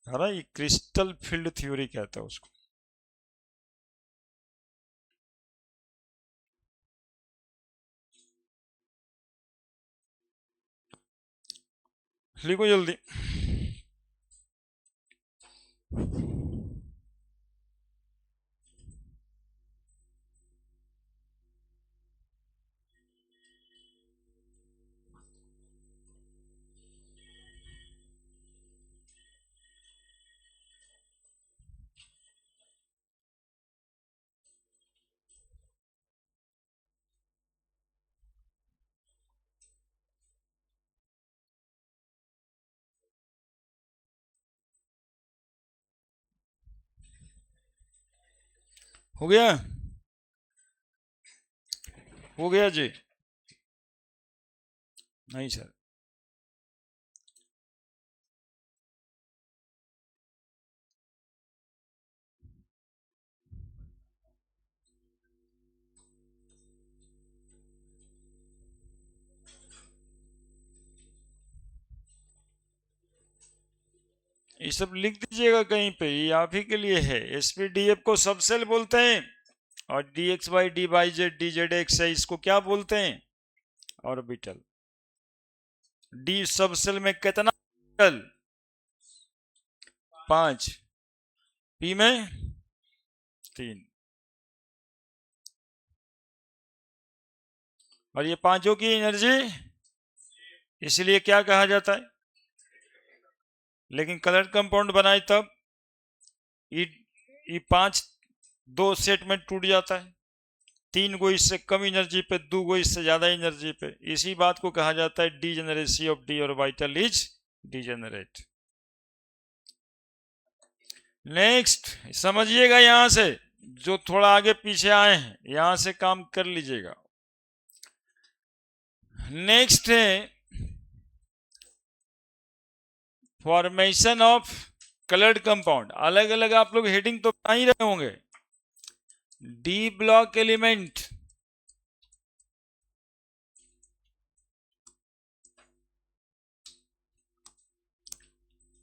है ना। ये क्रिस्टल फील्ड थ्योरी कहता है उसको। लिखो जल्दी। हो गया? हो गया जी? नहीं सर। ये सब लिख दीजिएगा कहीं पे, ये आप ही के लिए है। एसपीडीएफ को सब सेल बोलते हैं, और d x y d y z d z x है, इसको क्या बोलते हैं? ऑर्बिटल। डी सब सेल में कितना ऑर्बिटल? 5। पी में 3। और ये पांचों की एनर्जी, इसलिए क्या कहा जाता है? लेकिन कलर कंपाउंड बनाए तब ये 5 2 सेट में टूट जाता है। 3 गो इससे कम एनर्जी पे, 2 गो इससे ज्यादा एनर्जी पे। इसी बात को कहा जाता है degeneracy of d orbital is degenerate. Next समझिएगा, यहां से जो थोड़ा आगे पीछे आए हैं यहां से काम कर लीजिएगा। नेक्स्ट है फॉर्मेशन ऑफ कलर्ड कंपाउंड। अलग अलग आप लोग हेडिंग तो बना ही रहे होंगे। D block element,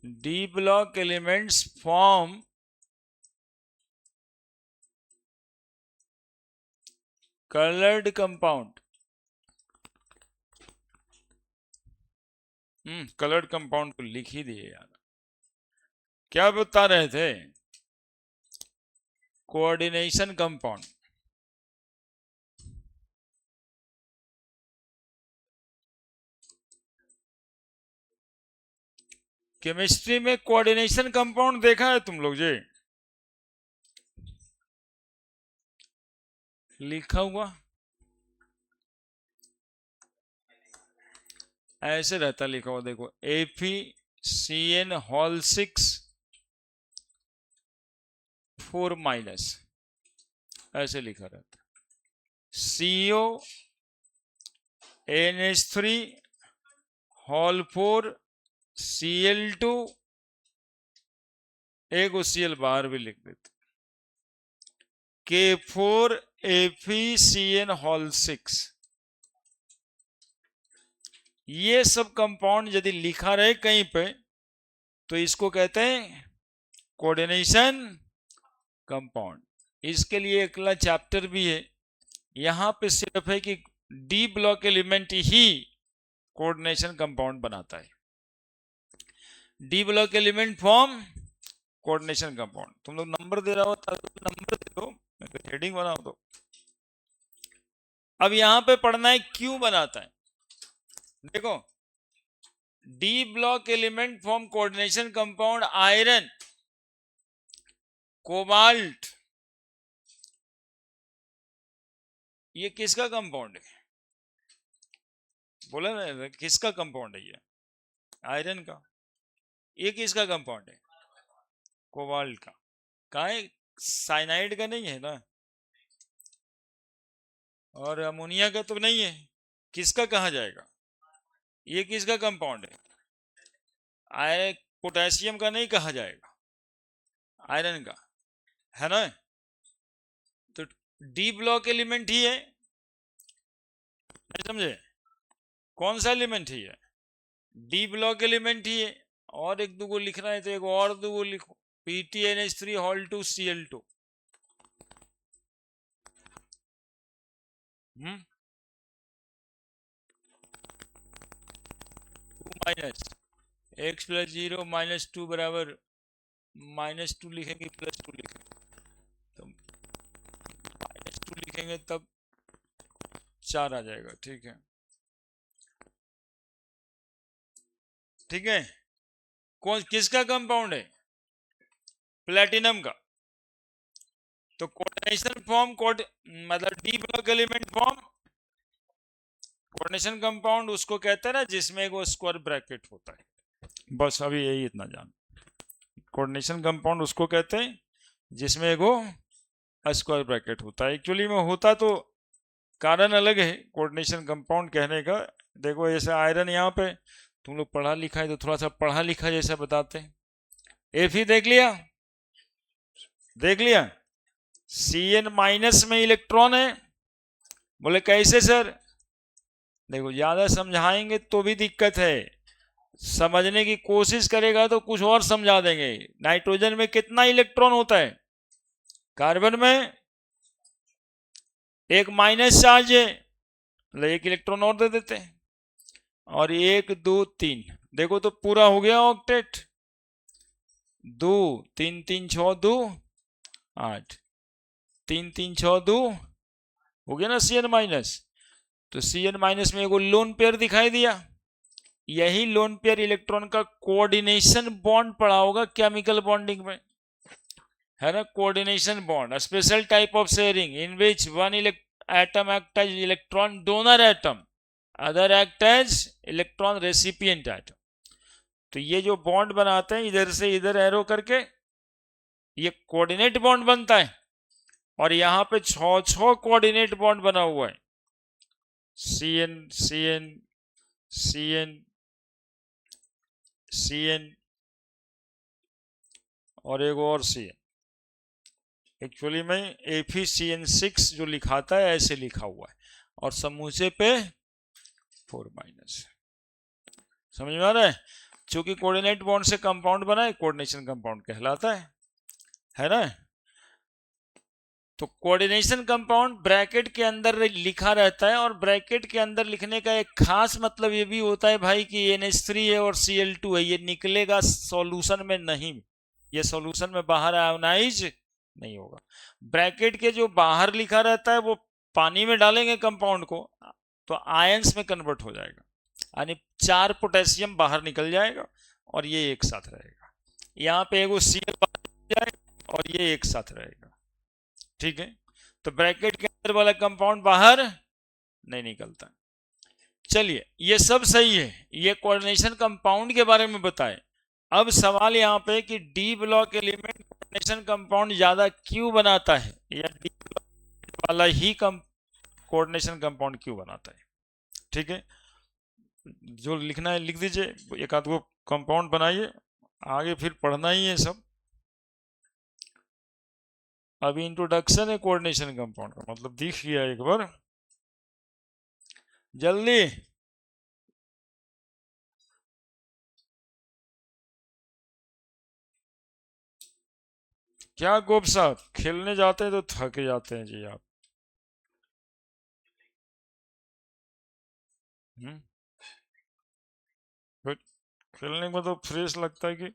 D block elements form coloured compound. Coloured compound को लिख ही दिए यार। क्या बता रहे थे? Coordination compound. केमिस्ट्री में कोऑर्डिनेशन कंपाउंड देखा है तुम लोग जी? लिखा हुआ ऐसे रहता, लिखा हुआ देखो, FeCN होल 6 4 माइनस, ऐसे लिखा रहता। CO NH3 होल 4 Cl2, एक Cl बाहर भी लिख देते, K4 FeCN होल 6। ये सब कंपाउंड यदि लिखा रहे कहीं पे तो इसको कहते हैं कोऑर्डिनेशन कंपाउंड। इसके लिए अगला चैप्टर भी है। यहां पे सिर्फ है कि डी ब्लॉक एलिमेंट ही कोऑर्डिनेशन कंपाउंड बनाता है। D block element form coordination compound. तुम लोग नंबर दे रहा हो तो नंबर दे दो, हेडिंग बनाओ दो। अब यहां पे पढ़ना है क्यों बनाता है। देखो, D block element form coordination compound iron, cobalt, ये किसका कंपाउंड है? बोला ना, किसका कंपाउंड है ये? आयरन का। ये किसका कंपाउंड है? कोबाल्ट का। कहा है? साइनाइड का नहीं है ना, और अमोनिया का तो नहीं है। किसका कहा जाएगा? ये किसका कंपाउंड है? पोटेशियम का नहीं कहा जाएगा, आयरन का, है ना? तो डी ब्लॉक एलिमेंट ही है, नहीं समझे? कौन सा एलिमेंट ही है? डी ब्लॉक एलिमेंट ही है। और एक दो लिखना है तो एक और दो लिखो, PTNH3 whole 2 Cl2। 2 minus x plus 0 minus 2 बराबर -2 लिखेंगे, +2 लिखेंगे, तो -2 लिखेंगे तब 4 आ जाएगा। ठीक है, ठीक है। कौन किसका कंपाउंड है? प्लेटिनम का। तो कोऑर्डिनेशन फॉर्म मतलब D block element form coordination compound उसको कहते हैं ना जिसमें वो स्क्वायर ब्रैकेट होता है। बस अभी यही इतना जान। कोऑर्डिनेशन कंपाउंड उसको कहते हैं जिसमें वो स्क्वायर ब्रैकेट होता है। एक्चुअली में होता तो कारण अलग है कोऑर्डिनेशन कंपाउंड कहने का। देखो ऐसे आयरन यहाँ पे तुम लोग पढ़ा लिखा है तो थोड़ा सा पढ़ा लिखा जैसा बताते हैं। एफ देख लिया, देख लिया। Cn माइनस में इलेक्ट्रॉन है। बोले कैसे सर? देखो ज्यादा समझाएंगे तो भी दिक्कत है, समझने की कोशिश करेगा तो कुछ और समझा देंगे। नाइट्रोजन में कितना इलेक्ट्रॉन होता है? कार्बन में एक माइनस चार्ज है, मतलब एक इलेक्ट्रॉन और दे देते हैं। और 1 2 3, देखो तो पूरा हो गया ऑक्टेट। 2 3 3 6 2 8, 3 3 6 2 हो गया ना Cn माइनस। तो Cn माइनस में एगो लोन पेयर दिखाई दिया। यही लोन पेयर इलेक्ट्रॉन का कोऑर्डिनेशन बॉन्ड पड़ा होगा केमिकल बॉन्डिंग में, है ना। Coordination bond, special type of sharing in which one atom act as electron donor atom, other act as electron recipient atom. तो ये जो बॉन्ड बनाते हैं इधर से इधर एरो करके, ये कोऑर्डिनेट बॉन्ड बनता है। और यहां पे 6 कोऑर्डिनेट बॉन्ड बना हुआ है, Cn Cn Cn Cn और एक और Cn। एक्चुअली में FeCN6 जो लिखाता है ऐसे लिखा हुआ है, और समूचे पे 4 माइनस। समझ में आ रहा है? चूंकि कोऑर्डिनेट बॉन्ड से कंपाउंड बना है, कोऑर्डिनेशन कंपाउंड कहलाता है ना। तो कोऑर्डिनेशन कंपाउंड ब्रैकेट के अंदर लिखा रहता है, और ब्रैकेट के अंदर लिखने का एक खास मतलब ये भी होता है भाई कि NH3 है और Cl2 है, ये निकलेगा सॉल्यूशन में नहीं, ये सॉल्यूशन में बाहर आयोनाइज नहीं होगा। ब्रैकेट के जो बाहर लिखा रहता है वो पानी में डालेंगे कंपाउंड को तो आयंस में कन्वर्ट हो जाएगा, यानी 4 पोटेशियम बाहर निकल जाएगा और ये एक साथ रहेगा। यहाँ पे एगो Cl बाहर जाएगा और ये एक साथ रहेगा, ठीक है। तो ब्रैकेट के अंदर वाला कंपाउंड बाहर नहीं निकलता। चलिए ये सब सही है, ये कोऑर्डिनेशन कंपाउंड के बारे में बताएं। अब सवाल यहाँ पे कि d block element coordination compound ज्यादा क्यों बनाता है, या डी ब्लॉक वाला ही कोऑर्डिनेशन कंपाउंड क्यों बनाता है। ठीक है, जो लिखना है लिख दीजिए, एक आध गो कंपाउंड बनाइए, आगे फिर पढ़ना ही है सब। अभी इंट्रोडक्शन है कोऑर्डिनेशन कंपाउंड का, मतलब दिख गया एक बार, जल्दी। क्या गोप साहब, खेलने जाते हैं तो थक जाते हैं जी आप। फिर खेलने में तो फ्रेश लगता है कि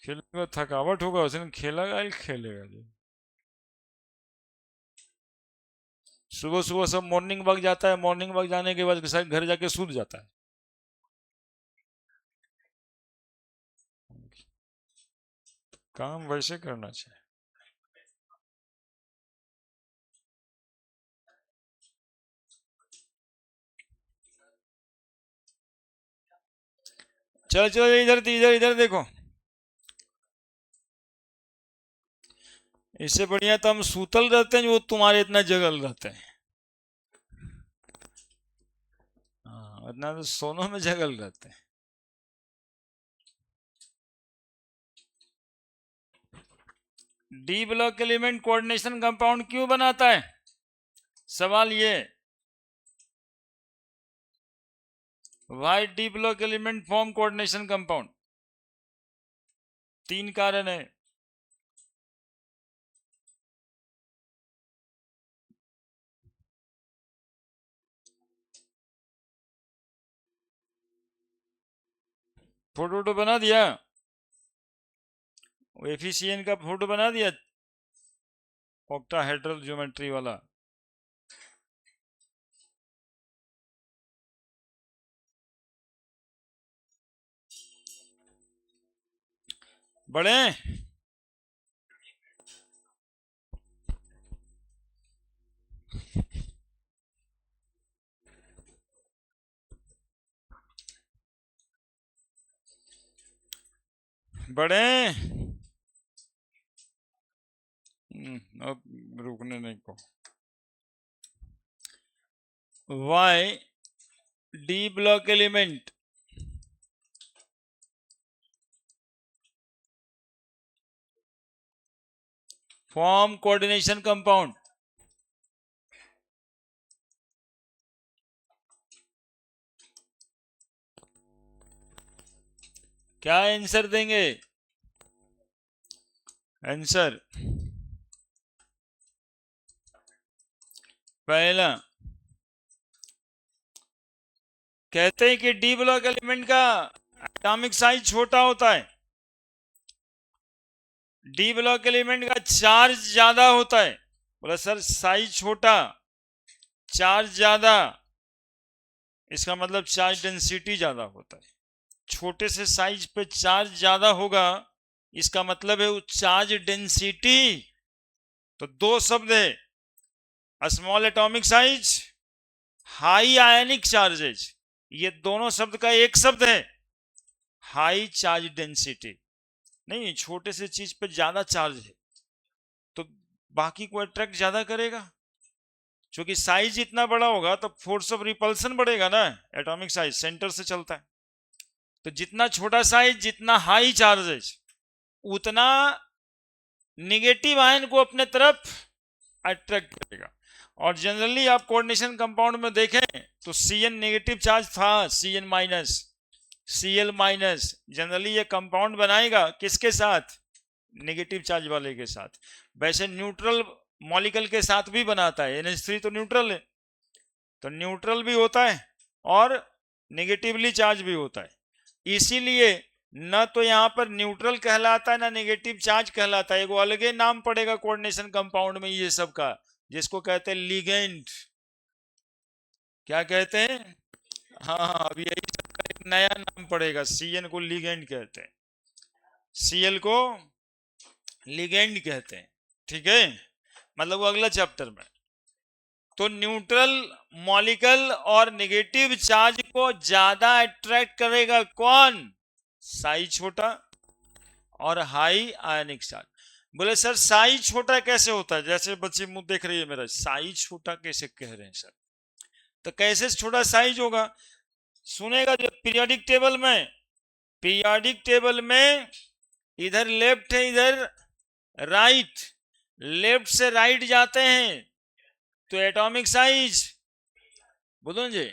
खेलने में थकावट होगा, उस दिन खेलेगा ही खेलेगा जी। सुबह सुबह सब मॉर्निंग वॉक जाता है, मॉर्निंग वॉक जाने के बाद घर जाके सूत जाता है। काम वैसे करना चाहिए। चलो चलो इधर इधर इधर देखो, इससे बढ़िया तो हम सूतल रहते हैं, जो तुम्हारे इतना जगल रहते हैं। हाँ, इतना तो सोनों में जगल रहते हैं। D block element coordination compound क्यों बनाता है, सवाल ये। Why d block element form coordination compound? 3 कारण है। फोटो बना दिया, एफिशिएंट का फोटो बना दिया, ऑक्टाहेड्रल ज्योमेट्री वाला। बड़े बड़े अब रुकने नहीं को। Why d block element form coordination compound. क्या आंसर देंगे? आंसर पहला कहते हैं कि डी ब्लॉक एलिमेंट का एटॉमिक साइज छोटा होता है, डी ब्लॉक एलिमेंट का चार्ज ज्यादा होता है। बोला सर साइज छोटा चार्ज ज्यादा, इसका मतलब चार्ज डेंसिटी ज्यादा होता है। छोटे से साइज पे चार्ज ज्यादा होगा, इसका मतलब है वो चार्ज डेंसिटी। तो दो शब्द है, small atomic size, high ionic charges. ये दोनों शब्द का एक शब्द है हाई चार्ज डेंसिटी। नहीं, छोटे से चीज पे ज्यादा चार्ज है तो बाकी को अट्रैक्ट ज्यादा करेगा, क्योंकि साइज इतना बड़ा होगा तो फोर्स ऑफ रिपल्सन बढ़ेगा ना। एटॉमिक साइज सेंटर से चलता है, तो जितना छोटा साइज जितना हाई चार्जेज उतना निगेटिव आयन को अपने तरफ अट्रैक्ट करेगा। और जनरली आप कोऑर्डिनेशन कंपाउंड में देखें तो Cn नेगेटिव चार्ज था, Cn minus, Cl minus. Generally ये कंपाउंड बनाएगा किसके साथ? नेगेटिव चार्ज वाले के साथ। वैसे न्यूट्रल मॉलिक्यूल के साथ भी बनाता है, NH3 तो न्यूट्रल है, तो न्यूट्रल भी होता है और नेगेटिवली चार्ज भी होता है। इसीलिए न तो यहां पर न्यूट्रल कहलाता है ना नेगेटिव चार्ज कहलाता है, एगो अलगे नाम पड़ेगा कोऑर्डिनेशन कंपाउंड में ये सब का, जिसको कहते हैं लिगेंड। क्या कहते हैं? हाँ, अब यही सबका एक नया नाम पड़ेगा। Cn को लिगेंड कहते हैं, Cl को लिगेंड कहते हैं, ठीक है, मतलब वो अगला चैप्टर में। तो न्यूट्रल मॉलिक्यूल और नेगेटिव चार्ज को ज्यादा अट्रैक्ट करेगा कौन? साइज छोटा और हाई आयनिक चार्ज। बोले सर साइज छोटा कैसे होता है? जैसे बच्चे मुंह देख रही है मेरा, साइज छोटा कैसे कह रहे हैं सर? तो कैसे छोटा साइज होगा? सुनेगा जो पीरियोडिक टेबल में इधर लेफ्ट है इधर राइट, लेफ्ट से राइट जाते हैं तो एटॉमिक साइज बोलो जी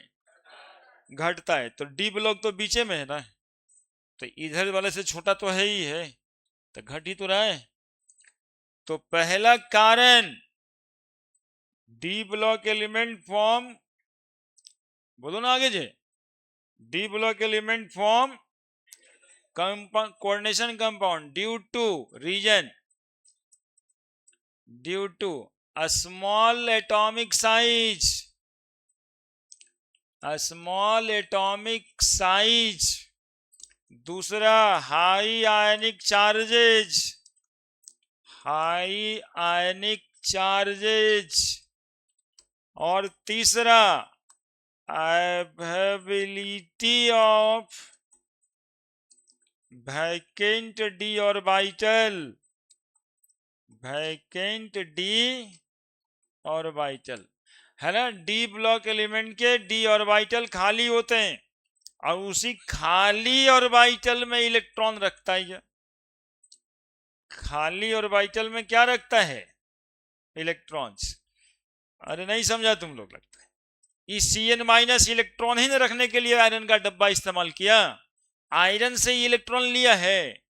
घटता है। तो डी ब्लॉक तो बीचे में है ना, तो इधर वाले से छोटा तो है ही है, तो घट ही तो रहा है। तो पहला कारण डी ब्लॉक एलिमेंट फॉर्म, बोलो ना आगे जे, d block element form coordination compound due to reason, due to a small atomic size, a small atomic size। दूसरा high ionic charges, high ionic charges. और तीसरा availability of vacant d orbital, vacant d orbital है ना। डी ब्लॉक एलिमेंट के डी ऑर्बिटल खाली होते हैं और उसी खाली ऑर्बिटल में इलेक्ट्रॉन रखता है। खाली ऑर्बिटल में क्या रखता है? इलेक्ट्रॉन्स। अरे नहीं समझा तुम लोग, लगता है इस Cn माइनस इलेक्ट्रॉन ही रखने के लिए आयरन का डब्बा इस्तेमाल किया, आयरन से इलेक्ट्रॉन लिया है।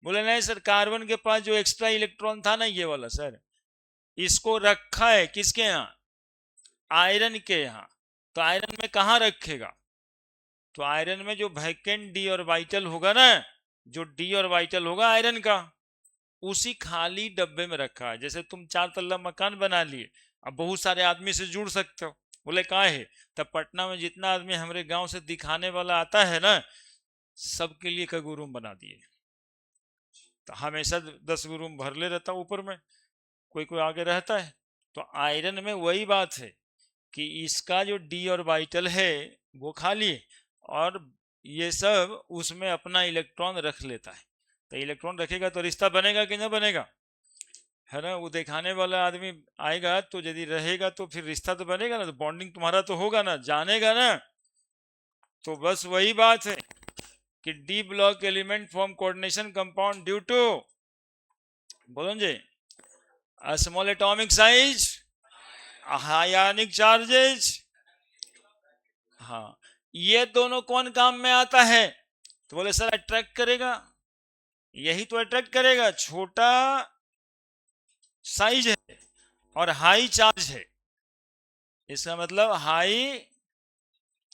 बोले नहीं सर, कार्बन के पास जो एक्स्ट्रा इलेक्ट्रॉन था ना ये वाला सर, इसको रखा है किसके यहाँ? आयरन के यहाँ। तो आयरन में कहाँ रखेगा? तो आयरन में जो वैकेंट डी ऑर्बिटल होगा ना, जो डी ऑर्बिटल होगा आयरन का, उसी खाली डब्बे में रखा है। जैसे तुम 4 तल्ला मकान बना लिए, अब बहुत सारे आदमी से जुड़ सकते हो। बोले कहाँ है? तब पटना में जितना आदमी हमारे गांव से दिखाने वाला आता है ना, सबके लिए कगू रूम बना दिए। तो हमेशा 10 रूम भर ले रहता ऊपर में, कोई कोई आगे रहता है। तो आयरन में वही बात है कि इसका जो डी ऑर्बिटल है वो खाली है और ये सब उसमें अपना इलेक्ट्रॉन रख लेता है। तो इलेक्ट्रॉन रखेगा तो रिश्ता बनेगा कि ना बनेगा? है ना, वो दिखाने वाला आदमी आएगा तो यदि रहेगा तो फिर रिश्ता तो बनेगा ना, तो बॉन्डिंग तुम्हारा तो होगा ना, जानेगा ना। तो बस वही बात है कि d block element form coordination compound due to, बोलो जी, small atomic size, high ionic charges. हाँ, ये दोनों कौन काम में आता है? तो बोले सर अट्रैक्ट करेगा, यही तो अट्रैक्ट करेगा, छोटा साइज है और हाई चार्ज है, इसका मतलब हाई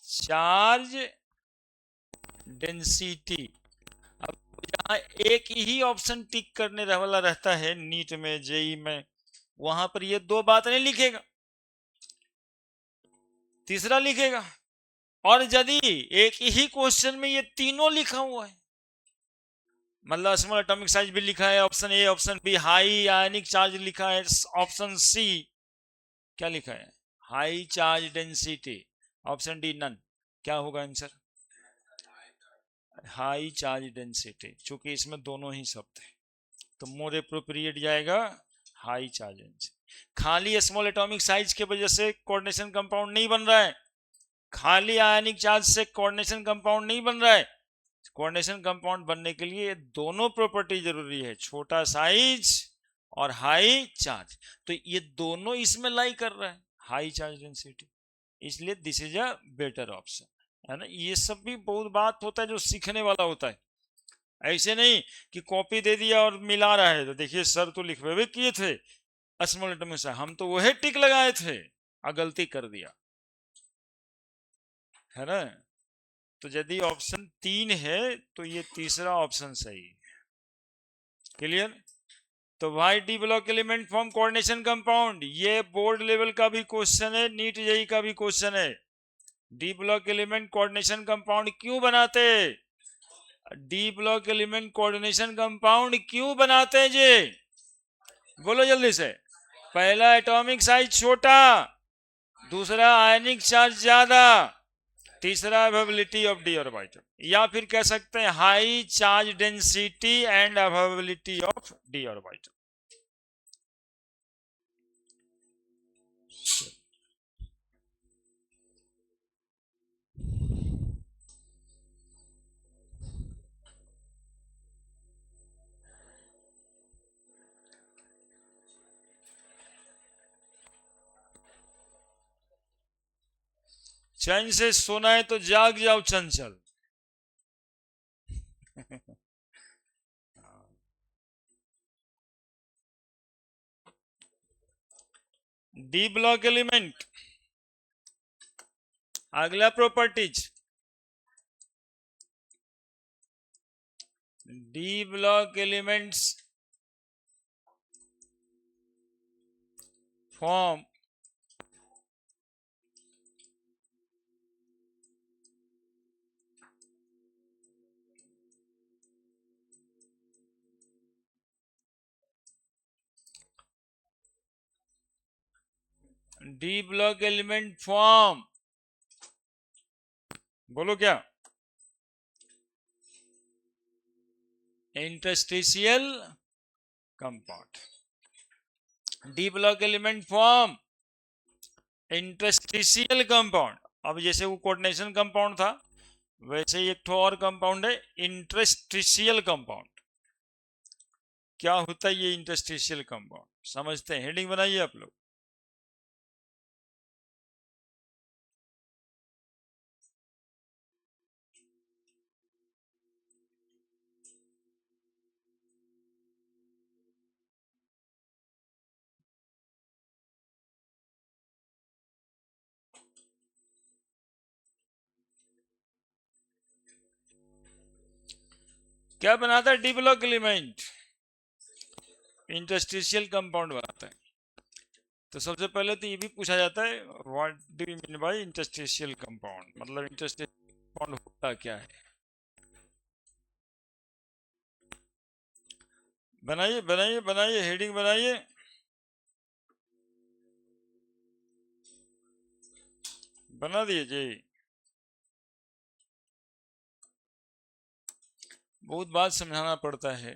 चार्ज डेंसिटी। अब जहां एक ही ऑप्शन टिक करने वाला रहता है नीट में, जेई में, वहां पर ये दो बात नहीं लिखेगा, तीसरा लिखेगा। और यदि एक ही क्वेश्चन में ये तीनों लिखा हुआ है, मतलब स्मॉल एटॉमिक साइज भी लिखा है option A, option B high ionic charge लिखा है, ऑप्शन सी क्या लिखा है, high charge density, option D none, क्या होगा आंसर? हाई चार्ज डेंसिटी, क्योंकि इसमें दोनों ही शब्द है, तो मोर एप्रोप्रिएट जाएगा हाई चार्ज डेंसिटी। खाली स्मॉल एटॉमिक साइज के वजह से कोऑर्डिनेशन कंपाउंड नहीं बन रहा है, खाली आयनिक चार्ज से कोऑर्डिनेशन कंपाउंड नहीं बन रहा है। कोऑर्डिनेशन कंपाउंड बनने के लिए दोनों प्रॉपर्टी जरूरी है, छोटा साइज और हाई चार्ज, तो ये दोनों इसमें लाई कर रहा है, हाई चार्ज डेंसिटी, इसलिए this is a better option, है ना। ये सब भी बहुत बात होता है जो सीखने वाला होता है, ऐसे नहीं कि कॉपी दे दिया और मिला रहा है, तो देखिए सर तो लिखवे किए थे स्मॉल एटॉमिक साइज, हम तो वही टिक लगाए थे, गलती कर दिया, है ना। तो यदि ऑप्शन 3 है तो ये तीसरा ऑप्शन सही है, क्लियर। तो why d block element form coordination compound, ये बोर्ड लेवल का भी क्वेश्चन है, नीट जेई का भी क्वेश्चन है। D block element coordination compound क्यों बनाते, D block element coordination compound क्यों बनाते हैं जी, बोलो जल्दी से। पहला एटॉमिक साइज छोटा, दूसरा आयनिक चार्ज ज्यादा, तीसरा अवेबिलिटी ऑफ डी ऑर्बिटल, या फिर कह सकते हैं high charge density and availability of d orbital. चैन से सोना है तो जाग जाओ चंचल। डी ब्लॉक एलिमेंट, अगला properties, d block elements form d block element form, बोलो क्या, interstitial compound, d block element form interstitial compound. अब जैसे वो कोऑर्डिनेशन कंपाउंड था, वैसे ही एक ठो और कंपाउंड है इंटरस्टिशियल कंपाउंड। क्या होता है ये इंटरस्टिशियल कंपाउंड, समझते हैं, हेडिंग बनाइए आप लोग। क्या बनाता है d block element, interstitial compound बनाता है। तो सबसे पहले तो ये भी पूछा जाता है what do you mean bye interstitial compound, मतलब इंटरस्टिशियल कंपाउंड होता क्या है। बनाइए बनाइए बनाइए, हेडिंग बनाइए। बना दिए जी, बहुत बात समझाना पड़ता है।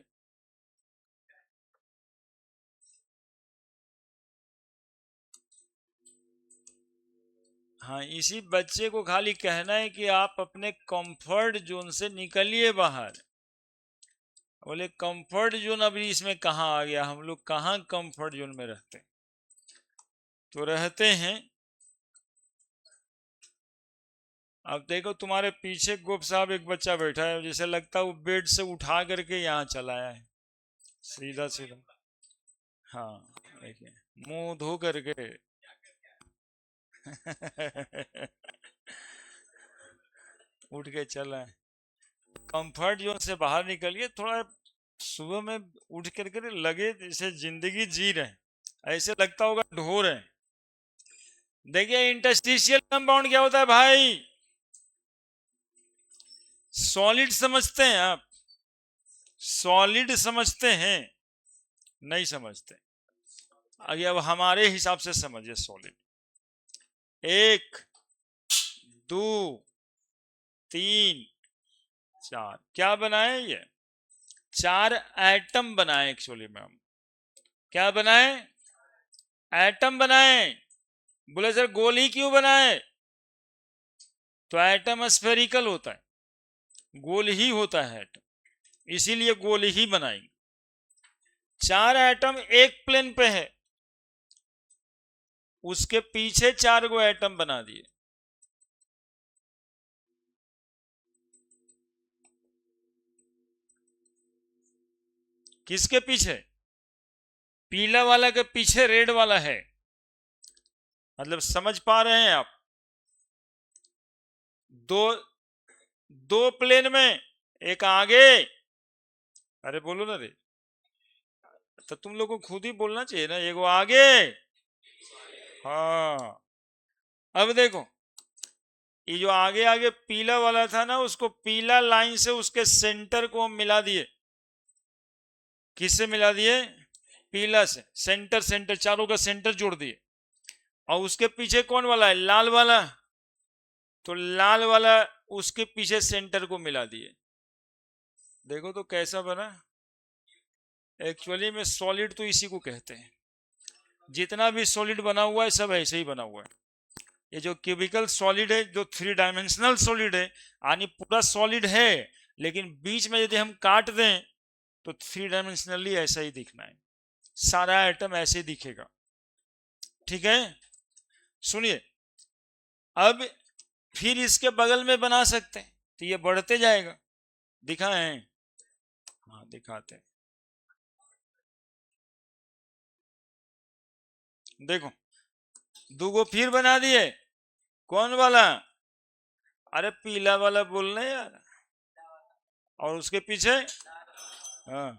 हाँ, इसी बच्चे को खाली कहना है कि आप अपने कंफर्ट जोन से निकलिए बाहर। बोले कंफर्ट जोन अभी इसमें कहाँ आ गया, हम लोग कहाँ कंफर्ट जोन में रहते हैं? तो रहते हैं, अब देखो तुम्हारे पीछे गोप साहब एक बच्चा बैठा है, जैसे लगता है वो बेड से उठा करके यहाँ चला आया है, सीधा सीधा। हाँ, देखिए, मुंह धो करके उठ के चला है। कंफर्ट जोन से बाहर निकलिए थोड़ा। सुबह में उठ करके लगे जैसे जिंदगी जी रहे हैं, ऐसे लगता होगा ढो रहे हैं। देखिए इंटरस्टिशियल कंपाउंड क्या होता है भाई? सॉलिड समझते हैं आप? सॉलिड समझते हैं? नहीं समझते। आगे अब हमारे हिसाब से समझिए सॉलिड। एक, दो, तीन, चार, क्या बनाए ये? चार एटम बनाए एक्चुअली में हम। क्या बनाए? एटम बनाए। बोले सर गोल ही क्यों बनाए? तो एटम स्फेरिकल होता है, गोल ही होता है एटम, इसीलिए गोल ही बनाएंगे। चार एटम एक प्लेन पे है, उसके पीछे चार गो एटम बना दिए। किसके पीछे? पीला वाला के पीछे रेड वाला है। मतलब समझ पा रहे हैं आप? दो दो प्लेन में, एक आगे, अरे बोलो ना रे, तो तुम लोग को खुद ही बोलना चाहिए ना, एक आगे। हाँ, अब देखो, ये जो आगे आगे पीला वाला था ना, उसको पीला लाइन से उसके सेंटर को हम मिला दिए। किससे मिला दिए? पीला से। सेंटर, सेंटर चारों का सेंटर जोड़ दिए। और उसके पीछे कौन वाला है? लाल वाला। तो लाल वाला उसके पीछे सेंटर को मिला दिए। देखो तो कैसा बना। एक्चुअली में सॉलिड तो इसी को कहते हैं। जितना भी सॉलिड बना हुआ है सब ऐसे ही बना हुआ है। ये जो क्यूबिकल सॉलिड है, जो थ्री डायमेंशनल सॉलिड है, यानी पूरा सॉलिड है, लेकिन बीच में यदि हम काट दें तो थ्री डायमेंशनली ऐसा ही दिखना है, सारा आइटम ऐसे ही दिखेगा। ठीक है, सुनिए, अब फिर इसके बगल में बना सकते हैं, तो ये बढ़ते जाएगा। दिखाएं? हाँ दिखाते हैं। देखो, दो गो फिर बना दिए। कौन वाला? अरे पीला वाला बोल रहे यार। और उसके पीछे, हाँ,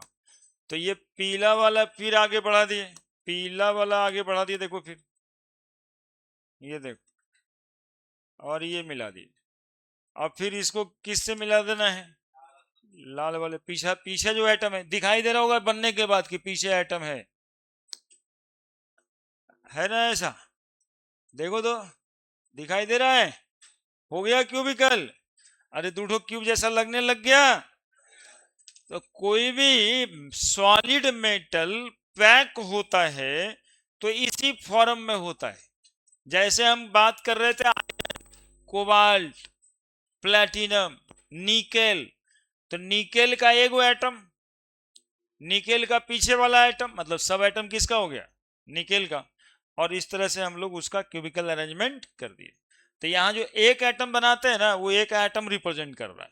तो ये पीला वाला फिर आगे बढ़ा दिए, पीला वाला आगे बढ़ा दिए, देखो फिर, ये देखो, और ये मिला दिए। अब फिर इसको किससे मिला देना है? लाल वाले पीछे, पीछे जो एटम है दिखाई दे रहा होगा बनने के बाद कि पीछे एटम है ना ऐसा? देखो तो, दिखाई दे रहा है? हो गया क्यूबिकल। अरे दूठो क्यूब जैसा लगने लग गया। तो कोई भी सॉलिड मेटल पैक होता है तो इसी फॉर्म में होता है। जैसे हम बात कर रहे थे कोबाल्ट, प्लेटिनम, निकेल, तो निकेल का एक एटम, निकेल का पीछे वाला एटम, मतलब सब एटम किसका हो गया? निकेल का। और इस तरह से हम लोग उसका क्यूबिकल अरेंजमेंट कर दिए। तो यहाँ जो एक एटम बनाते हैं ना, वो एक एटम रिप्रेजेंट कर रहा है,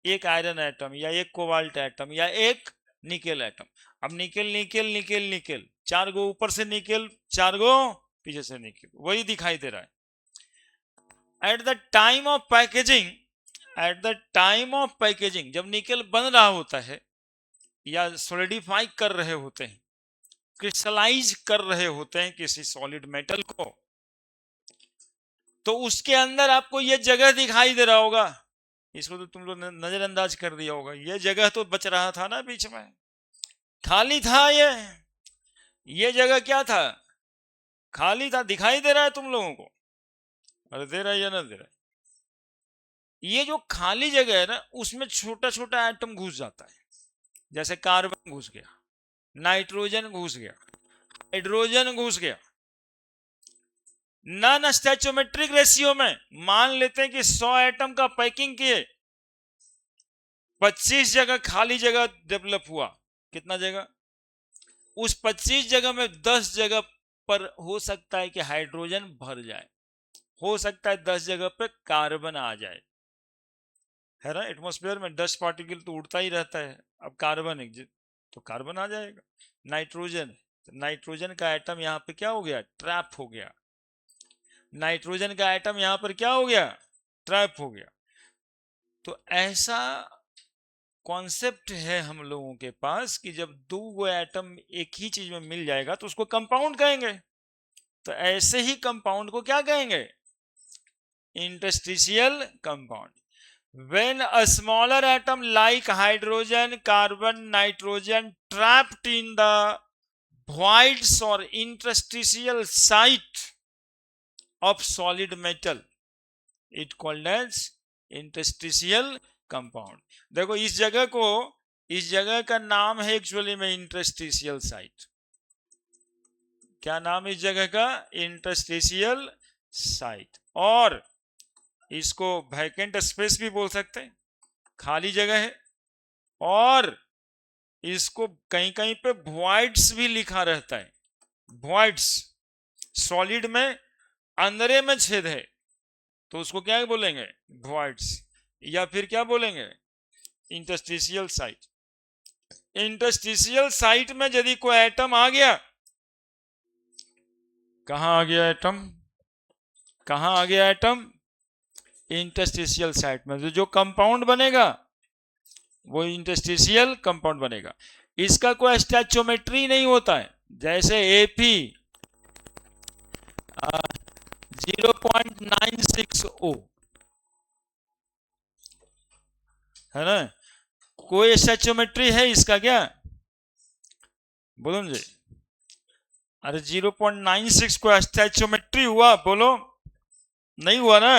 एक आयरन एटम या एक कोबाल्ट एटम या एक निकेल एटम। अब निकेल निकेल निकेल निकेल, चार गो ऊपर से निकेल, चार गो पीछे से निकेल, वही दिखाई दे रहा है। At the time of packaging, at the time of packaging, जब निकेल बन रहा होता है या सॉलिडिफाई कर रहे होते हैं, क्रिस्टलाइज कर रहे होते हैं किसी सॉलिड मेटल को, तो उसके अंदर आपको ये जगह दिखाई दे रहा होगा। इसको तो तुम लोग नजरअंदाज कर दिया होगा। ये जगह तो बच रहा था ना बीच में, खाली था ये जगह क्या था? खाली था। दिखाई दे रहा है तुम लोगों को? अरे दे रहा है या ना दे रहा है? ये जो खाली जगह है ना, उसमें छोटा छोटा एटम घुस जाता है। जैसे कार्बन घुस गया, नाइट्रोजन घुस गया, हाइड्रोजन घुस गया। नॉन स्टैचोमेट्रिक रेशियो में मान लेते हैं कि 100 एटम का पैकिंग किए, 25 जगह खाली जगह डेवलप हुआ। कितना जगह? उस 25 जगह में 10 जगह पर हो सकता है कि हाइड्रोजन भर जाए, हो सकता है 10 जगह पे कार्बन आ जाए, है ना। एटमॉस्फेयर में डस्ट पार्टिकल तो उड़ता ही रहता है, अब कार्बन है तो कार्बन आ जाएगा। नाइट्रोजन, तो नाइट्रोजन का एटम यहां पे क्या हो गया? ट्रैप हो गया। नाइट्रोजन का एटम यहां पर क्या हो गया? ट्रैप हो गया। तो ऐसा कॉन्सेप्ट है हम लोगों के पास कि जब दो एटम एक ही चीज में मिल जाएगा तो उसको कंपाउंड कहेंगे। तो ऐसे ही कंपाउंड को क्या कहेंगे? Interstitial compound. When a smaller atom like hydrogen, carbon, nitrogen trapped in the voids or interstitial site of solid metal, it called as interstitial compound. देखो इस जगह का नाम है एक्चुअली में इंटरस्टिशियल साइट। क्या नाम इस जगह का? Interstitial site. और इसको वैकेंट स्पेस भी बोल सकते हैं, खाली जगह है। और इसको कहीं कहीं पे वॉइड्स भी लिखा रहता है। वॉइड्स, सॉलिड में अंदरे में छेद है तो उसको क्या बोलेंगे? वॉइड्स। या फिर क्या बोलेंगे? Interstitial site. इंटरस्टिशियल साइट में यदि कोई एटम आ गया, कहां आ गया एटम? कहां आ गया एटम? इंटरस्टिशियल साइट में। तो जो कंपाउंड बनेगा वो इंटरस्टिशियल कंपाउंड बनेगा। इसका कोई स्टैचोमेट्री नहीं होता है। जैसे एपी 0.960 है ना, कोई स्टैचोमेट्री है इसका क्या? बोलो जी। अरे 0.96 को स्टैचोमेट्री हुआ? बोलो, नहीं हुआ ना।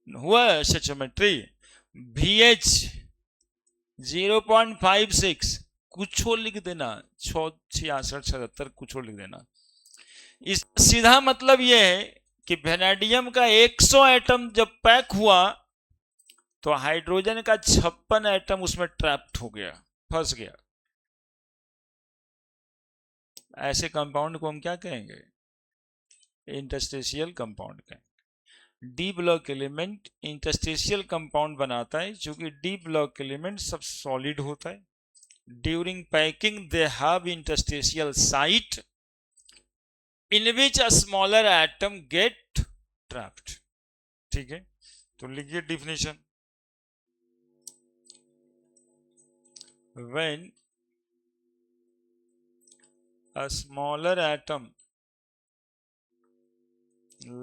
हुआ स्टैचोमेट्री। VH 0.56 कुछ लिख देना, 6677 कुछ लिख देना। इस सीधा मतलब यह है कि वेनेडियम का 100 एटम जब पैक हुआ तो हाइड्रोजन का 56 एटम उसमें ट्रैप्ड हो गया, फंस गया। ऐसे कंपाउंड को हम क्या कहेंगे? इंटरस्टिशियल कंपाउंड कहेंगे। D block element interstitial compound बनाता है, क्योंकि डी ब्लॉक एलिमेंट सब सॉलिड होता है। During packing they have interstitial site in which a smaller atom get trapped। ठीक है, तो लिखिए definition. when a smaller atom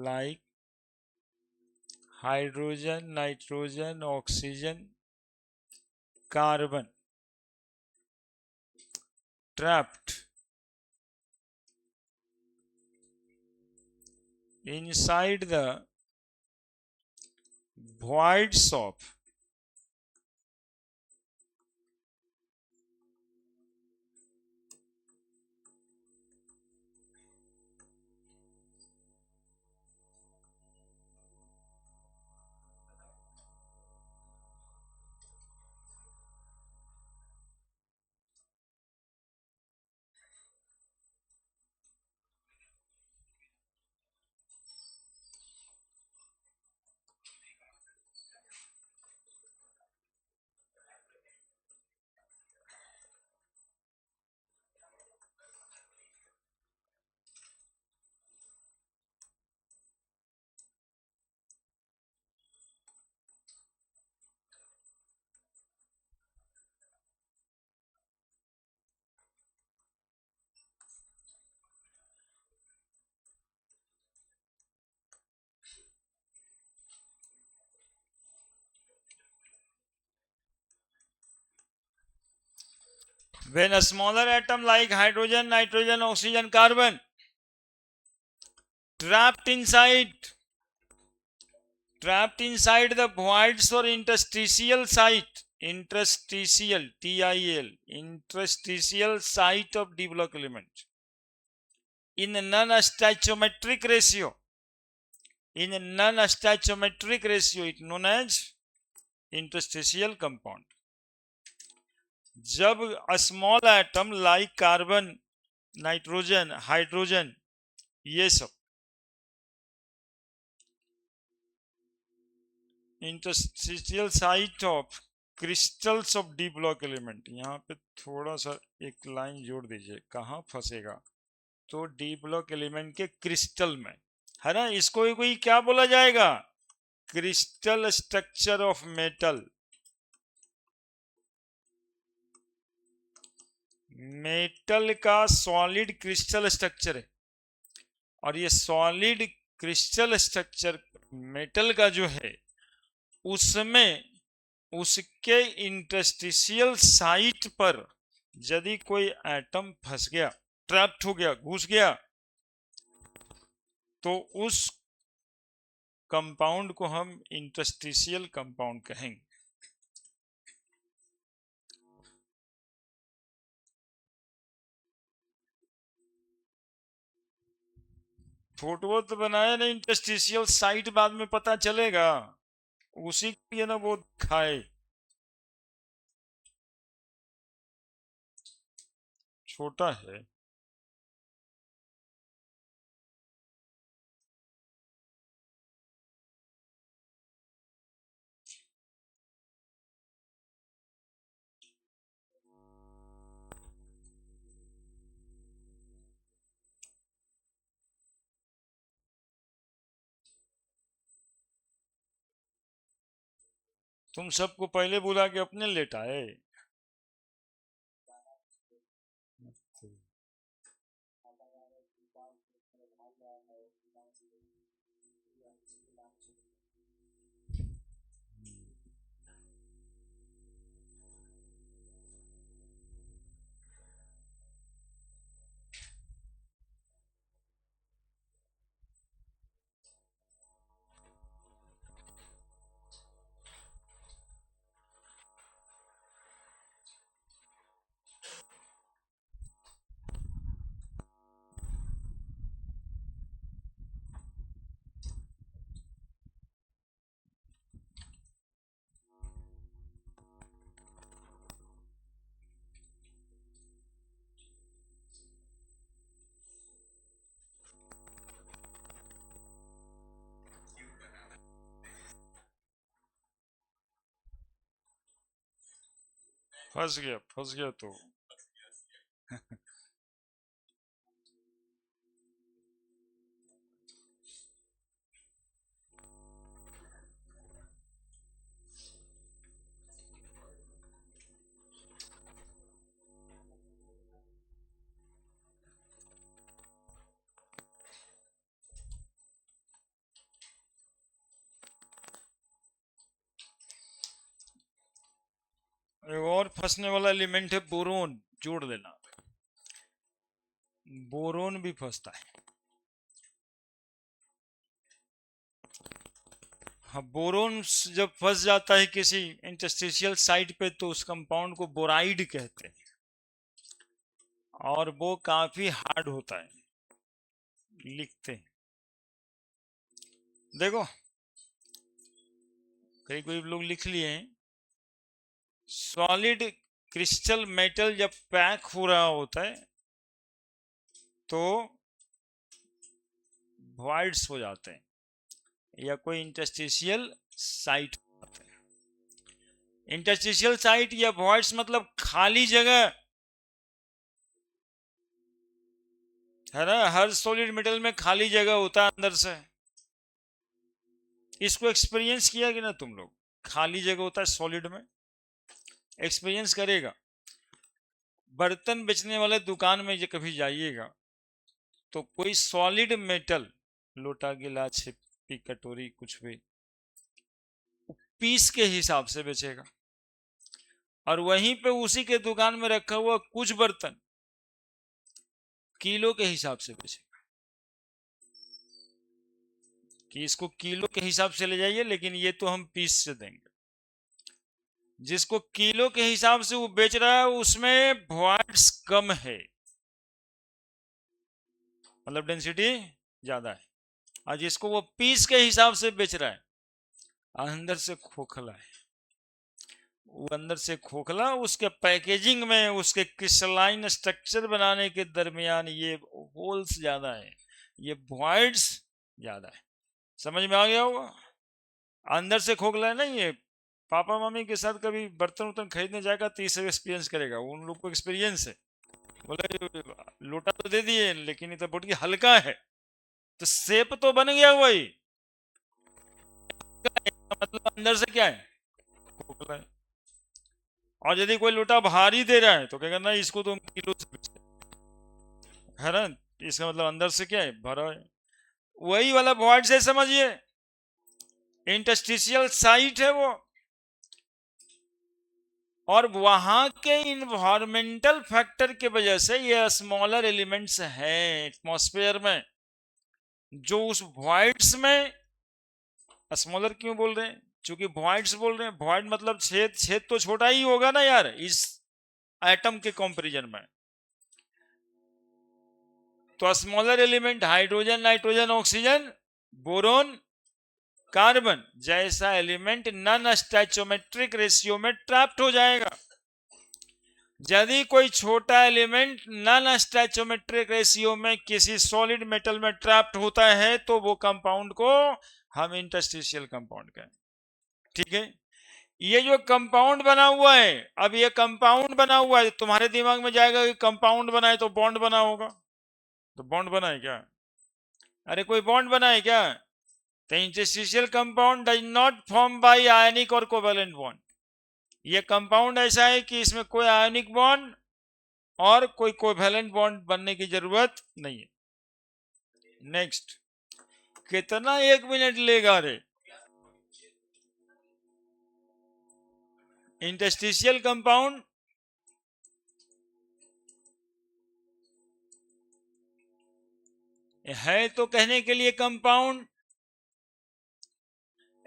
like hydrogen, nitrogen, oxygen, carbon trapped inside the voids of when a smaller atom like hydrogen, nitrogen, oxygen, carbon trapped inside the voids or interstitial site, interstitial TIL, interstitial site of d block element, in non-stoichiometric ratio. In non-stoichiometric ratio, it known as interstitial compound. जब small atom like carbon, nitrogen, hydrogen, ये सब interstitial site of crystals of D block element, यहाँ पे थोड़ा सा एक लाइन जोड़ दीजिए, कहाँ फंसेगा, तो डी ब्लॉक एलिमेंट के क्रिस्टल में है ना, इसको कोई क्या बोला जाएगा, crystal structure of metal. Metal का सॉलिड क्रिस्टल स्ट्रक्चर है, और ये सॉलिड क्रिस्टल स्ट्रक्चर मेटल का जो है उसमें उसके इंटरस्टिशियल साइट पर यदि कोई एटम फंस गया, ट्रैप्ड हो गया, घुस गया, तो उस कंपाउंड को हम इंटरस्टिशियल कंपाउंड कहेंगे। फोटो तो बनाया नहीं, इंटरस्टिशियल साइट बाद में पता चलेगा, उसी के लिए ना वो खाए, छोटा है। तुम सबको पहले बुला के अपने लेट आए। फंस गया, फंस गया तो एक और फंसने वाला एलिमेंट है बोरोन, जोड़ लेना, बोरोन भी फंसता है। हाँ, बोरोन जब फंस जाता है किसी इंटरस्टिशियल साइट पे तो उस कंपाउंड को बोराइड कहते हैं, और वो काफी हार्ड होता है, लिखते हैं। देखो कई कोई लोग लिख लिए हैं, सॉलिड क्रिस्टल मेटल जब पैक हो रहा होता है तो वॉइड्स हो जाते हैं, या कोई इंटरस्टिशियल साइट होता है। इंटरस्टिशियल साइट या वॉइड्स मतलब खाली जगह है ना, हर सॉलिड मेटल में खाली जगह होता है अंदर से, इसको एक्सपीरियंस किया कि ना तुम लोग, खाली जगह होता है सॉलिड में, एक्सपीरियंस करेगा। बर्तन बेचने वाले दुकान में ये कभी जाइएगा तो कोई सॉलिड मेटल, लोटा गिलास छिपी कटोरी कुछ भी, पीस के हिसाब से बेचेगा, और वहीं पे उसी के दुकान में रखा हुआ कुछ बर्तन किलो के हिसाब से बेचेगा, कि इसको किलो के हिसाब से ले जाइए, लेकिन ये तो हम पीस से देंगे। जिसको किलो के हिसाब से वो बेच रहा है उसमें वॉइड्स कम है, मतलब डेंसिटी ज्यादा है, और जिसको वो पीस के हिसाब से बेच रहा है अंदर से खोखला है, वो अंदर से खोखला, उसके पैकेजिंग में उसके क्रिस्टलाइन स्ट्रक्चर बनाने के दरमियान ये होल्स ज्यादा है, ये वॉइड्स ज्यादा है। समझ में आ गया होगा? अंदर से खोखला है ना। ये पापा मम्मी के साथ कभी बर्तन उर्तन खरीदने जाएगा तो इसे एक्सपीरियंस करेगा, उन लोग को एक्सपीरियंस है। बोले लोटा तो दे दिए लेकिन ये तो बहुत ही हल्का है, तो शेप तो बन गया वही, मतलब अंदर से क्या है, खोखला है। और यदि कोई लोटा भारी दे रहा है तो कहेगा ना इसको तुम किलो से बेचते है ना, इसका मतलब अंदर से क्या है, भरा है। वही वाला वॉइड से समझिए, इंटरस्टिशियल साइट है वो, और वहां के इन्वायरमेंटल फैक्टर के वजह से ये स्मॉलर एलिमेंट्स हैं एटमॉस्फेयर में, जो उस वॉइड्स में, स्मॉलर क्यों बोल रहे हैं, क्योंकि वॉइड्स बोल रहे हैं, वॉइड मतलब छेद, छेद तो छोटा ही होगा ना यार इस एटम के कंपैरिजन में। तो smaller element hydrogen, nitrogen, oxygen, boron, carbon जैसा एलिमेंट नॉन स्टैचोमेट्रिक रेशियो में ट्रैप्ड हो जाएगा। यदि कोई छोटा एलिमेंट नॉन स्टैचोमेट्रिक रेशियो में किसी सॉलिड मेटल में ट्रैप्ड होता है तो वो कंपाउंड को हम इंटरस्टिशियल कंपाउंड कहें। ठीक है, ये जो कंपाउंड बना हुआ है, अब ये कंपाउंड बना हुआ है, तुम्हारे दिमाग में जाएगा कि कंपाउंड बना है तो बॉन्ड बना होगा, तो बॉन्ड बना है क्या? अरे कोई बॉन्ड बना है क्या? तो interstitial compound does not form by ionic और कोवेलेंट बॉन्ड। ये कंपाउंड ऐसा है कि इसमें कोई आयनिक बॉन्ड और कोई कोवेलेंट बॉन्ड बनने की जरूरत नहीं है। नेक्स्ट, कितना 1 मिनट लेगा रे? इंटरस्टिशियल कंपाउंड है तो कहने के लिए compound,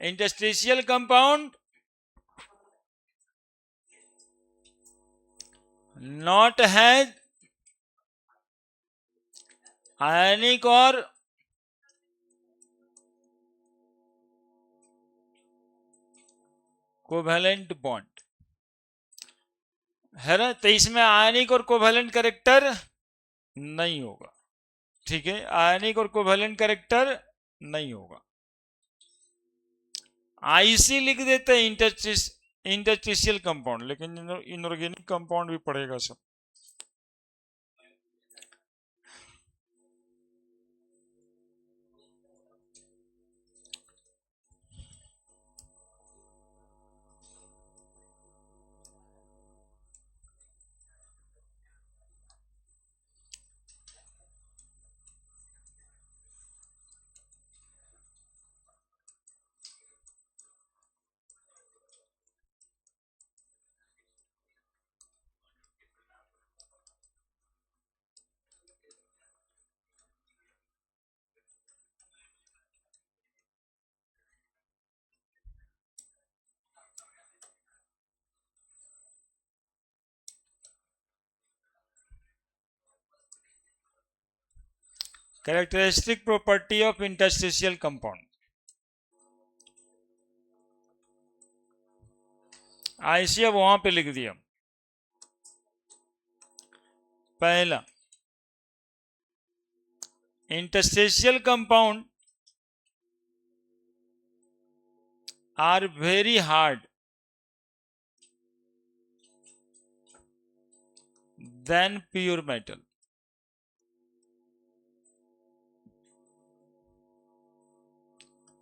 interstitial compound not has ionic और कोवेलेंट बॉन्ड है ना, तो इसमें आयनिक और कोवेलेंट कैरेक्टर नहीं होगा। ठीक है, आयनिक और कोवेलेंट कैरेक्टर नहीं होगा। आईसी लिख देते हैं इंटरस्टिशियल कंपाउंड, लेकिन इनऑर्गेनिक कंपाउंड भी पड़ेगा सब। Characteristic property of interstitial compound, IC अब वहां पे लिख दिया। पहला, interstitial compound are very hard than pure metal.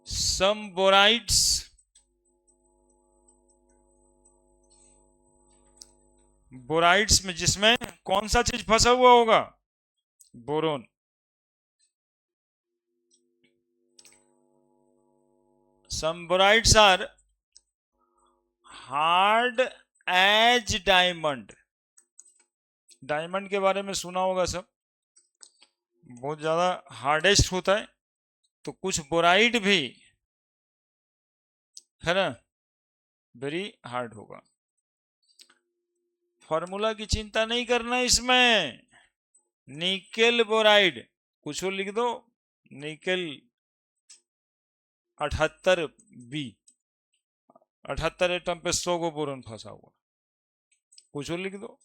some borides borides में, जिसमें कौन सा चीज फंसा हुआ होगा, बोरोन। some borides are hard as diamond. Diamond के बारे में सुना होगा सब, बहुत ज्यादा हार्डेस्ट होता है, तो कुछ बोराइड भी है ना वेरी हार्ड होगा। फॉर्मूला की चिंता नहीं करना इसमें, निकेल बोराइड कुछ और लिख दो, निकल 78B, 78 एटम पे 100 को बोरॉन फंसा हुआ, कुछ और लिख दो,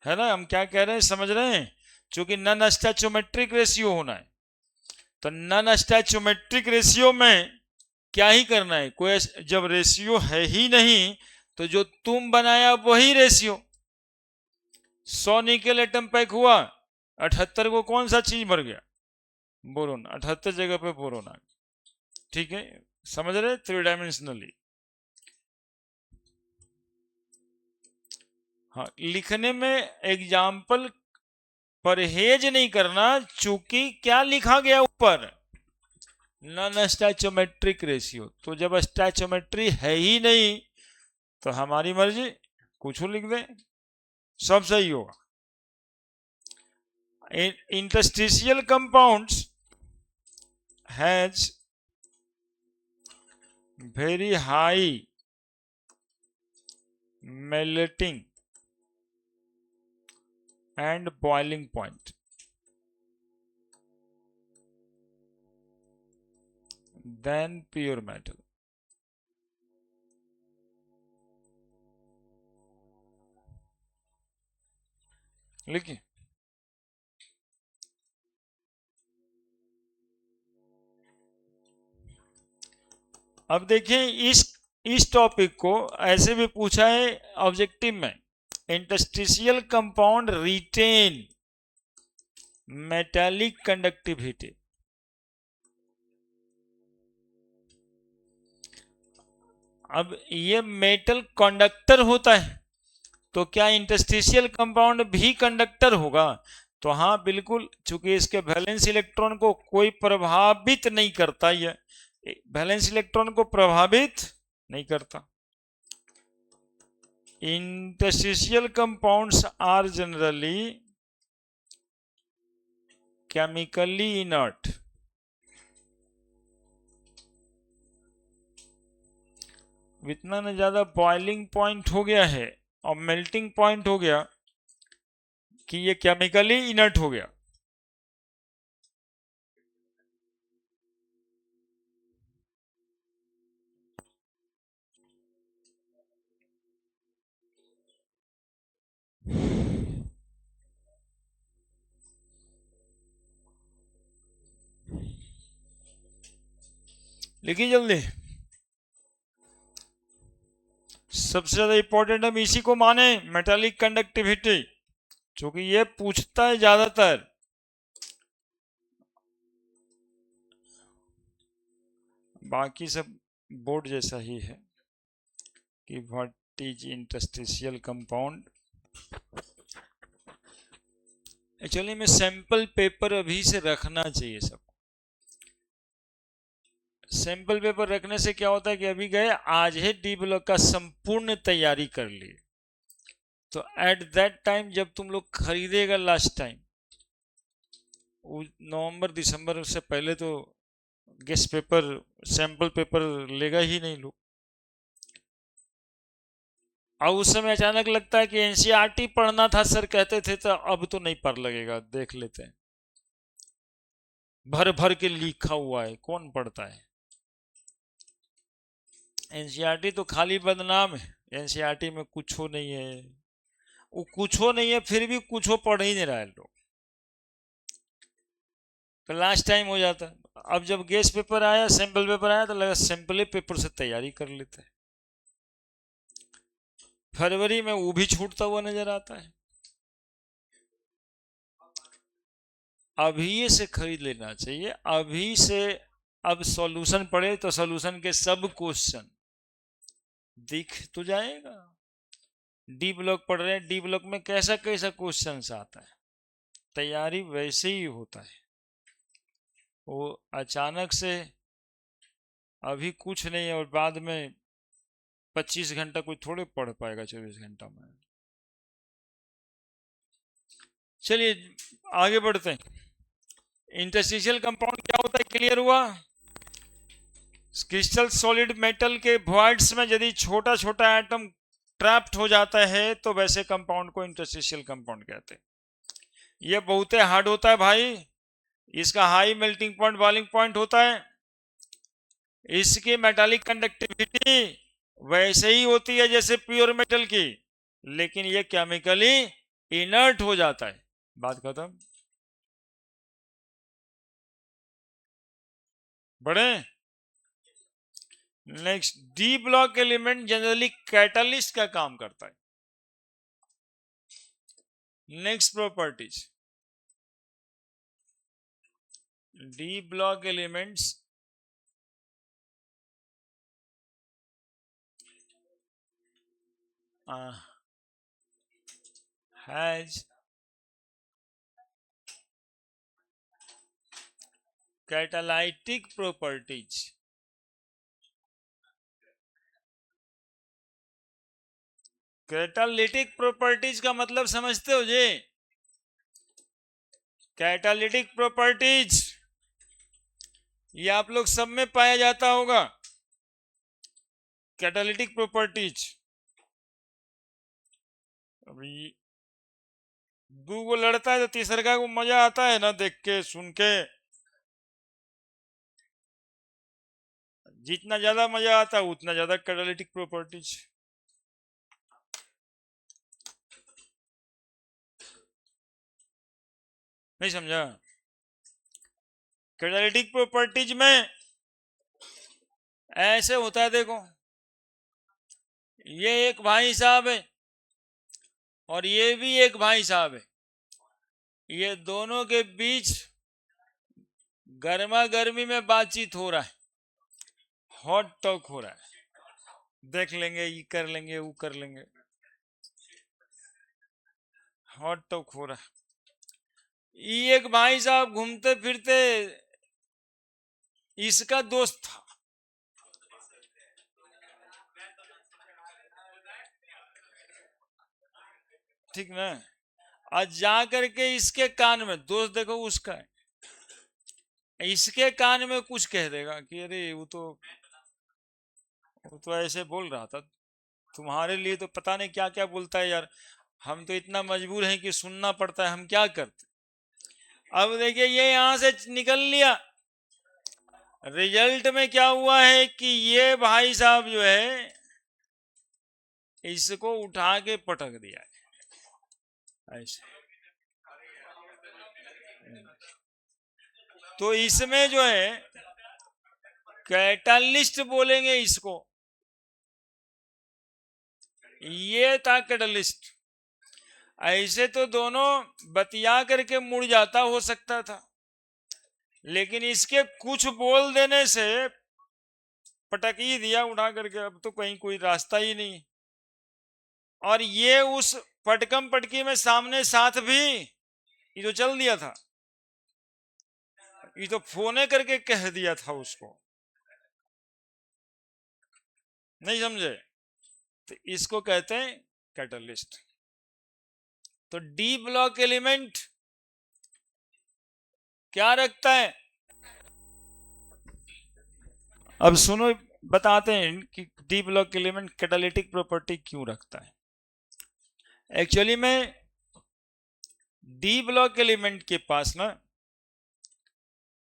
है ना। हम क्या कह रहे हैं, समझ रहे हैं, चूंकि नॉन स्टैचोमेट्रिक रेशियो होना है, तो नॉन स्टैचोमेट्रिक रेशियो में क्या ही करना है, कोई जब रेशियो है ही नहीं तो जो तुम बनाया वही रेशियो। 100 निकल एटम पैक हुआ, 78 को कौन सा चीज मर गया, बोरोन, 78 जगह पे बोरोन आ गया। ठीक है, समझ रहे, 3 डायमेंशनली। हाँ, लिखने में एग्जाम्पल परहेज नहीं करना, चूंकि क्या लिखा गया ऊपर, नॉन स्टैचोमेट्रिक रेशियो। तो जब स्टैचोमेट्री है ही नहीं तो हमारी मर्जी, कुछ लिख दें, सब सही होगा। Interstitial compounds has very high melting and boiling point than pure metal. लिखिए, अब देखिए इस टॉपिक को ऐसे भी पूछा है ऑब्जेक्टिव में, interstitial compound retain metallic conductivity. अब ये मेटल कंडक्टर होता है, तो क्या इंटरस्टिशियल कंपाउंड भी कंडक्टर होगा? तो हाँ बिल्कुल, चूंकि इसके वैलेंस इलेक्ट्रॉन को कोई प्रभावित नहीं करता, ये वैलेंस इलेक्ट्रॉन को प्रभावित नहीं करता। Interstitial compounds are generally chemically inert. इतना न ज्यादा बॉइलिंग पॉइंट हो गया है और मेल्टिंग पॉइंट हो गया कि ये केमिकली इनर्ट हो गया। लिखिए जल्दी, सबसे ज्यादा इंपॉर्टेंट हम इसी को माने, मेटालिक कंडक्टिविटी, क्योंकि ये पूछता है ज्यादातर। बाकी सब बोर्ड जैसा ही है कि what is interstitial compound. Actually में सैंपल पेपर अभी से रखना चाहिए सब। सैंपल पेपर रखने से क्या होता है कि अभी गए, आज ही डी ब्लॉक का संपूर्ण तैयारी कर लिए, तो एट दैट टाइम जब तुम लोग खरीदेगा लास्ट टाइम, नवंबर दिसंबर से पहले तो गेस्ट पेपर सैंपल पेपर लेगा ही नहीं लोग। और उस समय अचानक लगता है कि एनसीईआरटी पढ़ना था सर कहते थे, तो अब तो नहीं पढ़ लगेगा, देख लेते हैं, भर भर के लिखा हुआ है, कौन पढ़ता है। एनसीईआरटी तो खाली बदनाम है, एनसीईआरटी में कुछ हो नहीं है, वो कुछ हो नहीं है, फिर भी कुछ हो पढ़ ही नहीं रहा है लोग, तो लास्ट टाइम हो जाता है। अब जब गेस्ट पेपर आया, सैंपल पेपर आया, तो लगा सैंपल पेपर से तैयारी कर लेते हैं। फरवरी में वो भी छूटता हुआ नजर आता है। अभी से खरीद लेना चाहिए, अभी से। अब सॉल्यूशन पढ़े तो सॉल्यूशन के सब क्वेश्चन दिख तो जाएगा। डी ब्लॉक पढ़ रहे हैं, डी ब्लॉक में कैसा कैसा क्वेश्चन आता है, तैयारी वैसे ही होता है। वो अचानक से अभी कुछ नहीं है और बाद में 25 घंटा कोई थोड़े पढ़ पाएगा 24 घंटा में। चलिए आगे बढ़ते हैं। इंटरस्टिशियल कंपाउंड क्या होता है, क्लियर हुआ? क्रिस्टल सॉलिड मेटल के वॉइड्स में यदि छोटा छोटा एटम ट्रैप्ड हो जाता है तो वैसे कंपाउंड को इंटरस्टिशियल कंपाउंड कहते हैं। ये बहुत हार्ड होता है भाई, इसका high melting point boiling point होता है, इसकी मेटालिक कंडक्टिविटी वैसे ही होती है जैसे प्योर मेटल की, लेकिन ये केमिकली इनर्ट हो जाता है। बात खत्म। बढ़े। Next, D block element generally catalyst का काम करता है। Next properties, d block elements has catalytic properties। Catalytic properties का मतलब समझते हो जी? कैटालिटिक प्रॉपर्टीज ये आप लोग सब में पाया जाता होगा। कैटालिटिक प्रॉपर्टीज अभी दो को लड़ता है तो तीसरा को मजा आता है ना, देख के सुन के। जितना ज्यादा मजा आता है उतना ज्यादा कैटालिटिक प्रॉपर्टीज। नहीं समझा? कैटालिटिक प्रॉपर्टीज में ऐसे होता है, देखो ये एक भाई साहब है और ये भी एक भाई साहब है, ये दोनों के बीच गर्मा गर्मी में बातचीत हो रहा है, हॉट टॉक हो रहा है, देख लेंगे ये कर लेंगे वो कर लेंगे, हॉट टॉक हो रहा है। ये एक भाई साहब घूमते फिरते इसका दोस्त था, ठीक ना? आज जा करके इसके कान में, दोस्त देखो उसका है, इसके कान में कुछ कह देगा कि अरे वो तो ऐसे बोल रहा था, तुम्हारे लिए तो पता नहीं क्या क्या बोलता है यार, हम तो इतना मजबूर हैं कि सुनना पड़ता है, हम क्या करते। अब देखिए ये यहां से निकल लिया, रिजल्ट में क्या हुआ है कि ये भाई साहब जो है इसको उठा के पटक दिया है ऐसे। तो इसमें जो है कैटालिस्ट बोलेंगे इसको, ये था कैटालिस्ट। ऐसे तो दोनों बतिया करके मुड़ जाता हो सकता था, लेकिन इसके कुछ बोल देने से पटक ही दिया उठा करके, अब तो कहीं कोई रास्ता ही नहीं। और ये उस पटकम पटकी में सामने साथ भी ये तो चल दिया था, ये तो फोने करके कह दिया था उसको, नहीं समझे? तो इसको कहते हैं कैटलिस्ट। तो डी ब्लॉक एलिमेंट क्या रखता है? अब सुनो, बताते हैं कि d block element catalytic property क्यों रखता है। एक्चुअली में डी ब्लॉक एलिमेंट के पास ना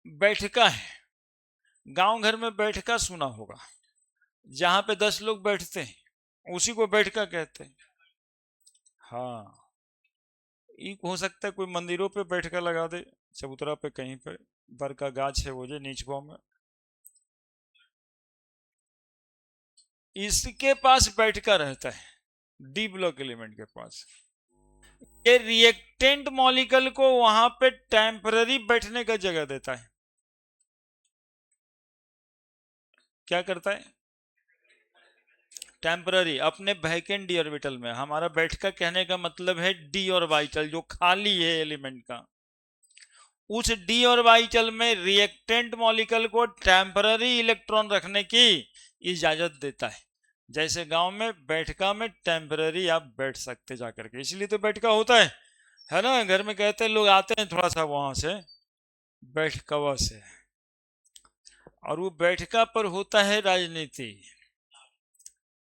बैठका है, गांव घर में बैठका सुना होगा, जहां पे 10 लोग बैठते हैं उसी को बैठका कहते हैं। हाँ, एक हो सकता है कोई मंदिरों पे बैठका लगा दे, चबूतरा पे कहीं पे बर का गाछ है वो जो नीचवा में, इसके पास बैठका रहता है डी ब्लॉक एलिमेंट के पास। ये रिएक्टेंट मॉलिक्यूल को वहां पे टेम्पररी बैठने का जगह देता है। क्या करता है? टेम्पररी अपने वैकेंट डी ऑर्बिटल में, हमारा बैठका कहने का मतलब है डी ऑर्बिटल जो खाली है एलिमेंट का, उस डी ऑर्बिटल में रिएक्टेंट मॉलिक्यूल को टेम्पररी इलेक्ट्रॉन रखने की इजाजत देता है। जैसे गांव में बैठका में टेम्पररी आप बैठ सकते जाकर के, इसलिए तो बैठका होता है ना? घर में कहते हैं लोग आते हैं थोड़ा सा वहां से बैठकवा से, और वो बैठका पर होता है राजनीति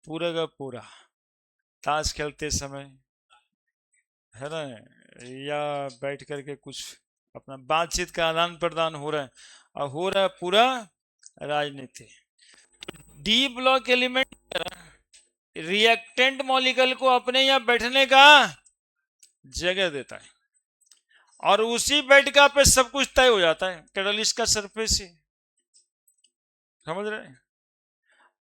पूरा का पूरा, ताश खेलते समय, है ना? या बैठ करके कुछ अपना बातचीत का आदान प्रदान हो रहा है, और हो रहा है पूरा राजनीति। D block element reactant molecule को अपने यहाँ बैठने का जगह देता है, और उसी बैठका पे सब कुछ तय हो जाता है, कैटलिस्ट का सरफेस ही, समझ रहे हैं।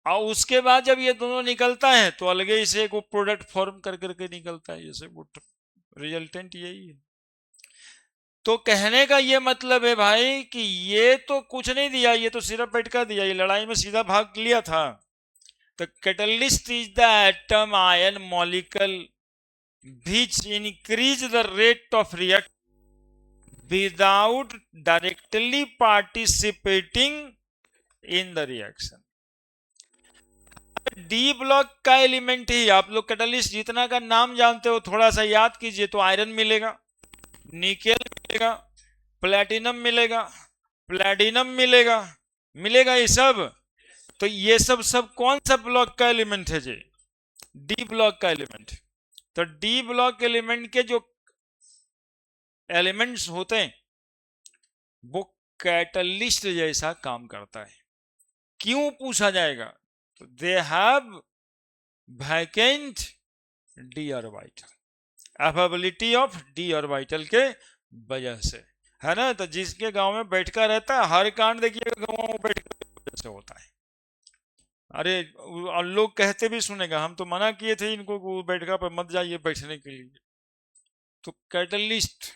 और उसके बाद जब ये दोनों निकलता है तो अलगे से एक प्रोडक्ट फॉर्म कर करके निकलता है, जैसे वो रिजल्टेंट यही है। तो कहने का ये मतलब है भाई कि ये तो कुछ नहीं दिया, ये तो सिर्फ बैठका दिया, ये लड़ाई में सीधा भाग लिया था। तो catalyst is the atom ion molecule which increase the rate of reaction without directly participating in the reaction। D block का एलिमेंट ही, आप लोग कैटलिस्ट जितना का नाम जानते हो थोड़ा सा याद कीजिए, तो आयरन मिलेगा, निकेल मिलेगा, प्लेटिनम मिलेगा, प्लेटिनम मिलेगा, मिलेगा ये सब। तो ये सब कौन सा ब्लॉक का एलिमेंट है जी? डी ब्लॉक का एलिमेंट। तो डी ब्लॉक एलिमेंट के जो एलिमेंट्स होते हैं वो कैटलिस्ट जैसा काम करता है। क्यों पूछा जाएगा? तो they have vacant d orbital, availability of d orbital के वजह से, है ना। तो जिसके गांव में बैठका रहता है, हर कांड देखिएगा गांव में बैठका की वजह से होता है। अरे और लोग कहते भी सुनेगा, हम तो मना किए थे इनको बैठका पर मत जाइए बैठने के लिए। तो कैटलिस्ट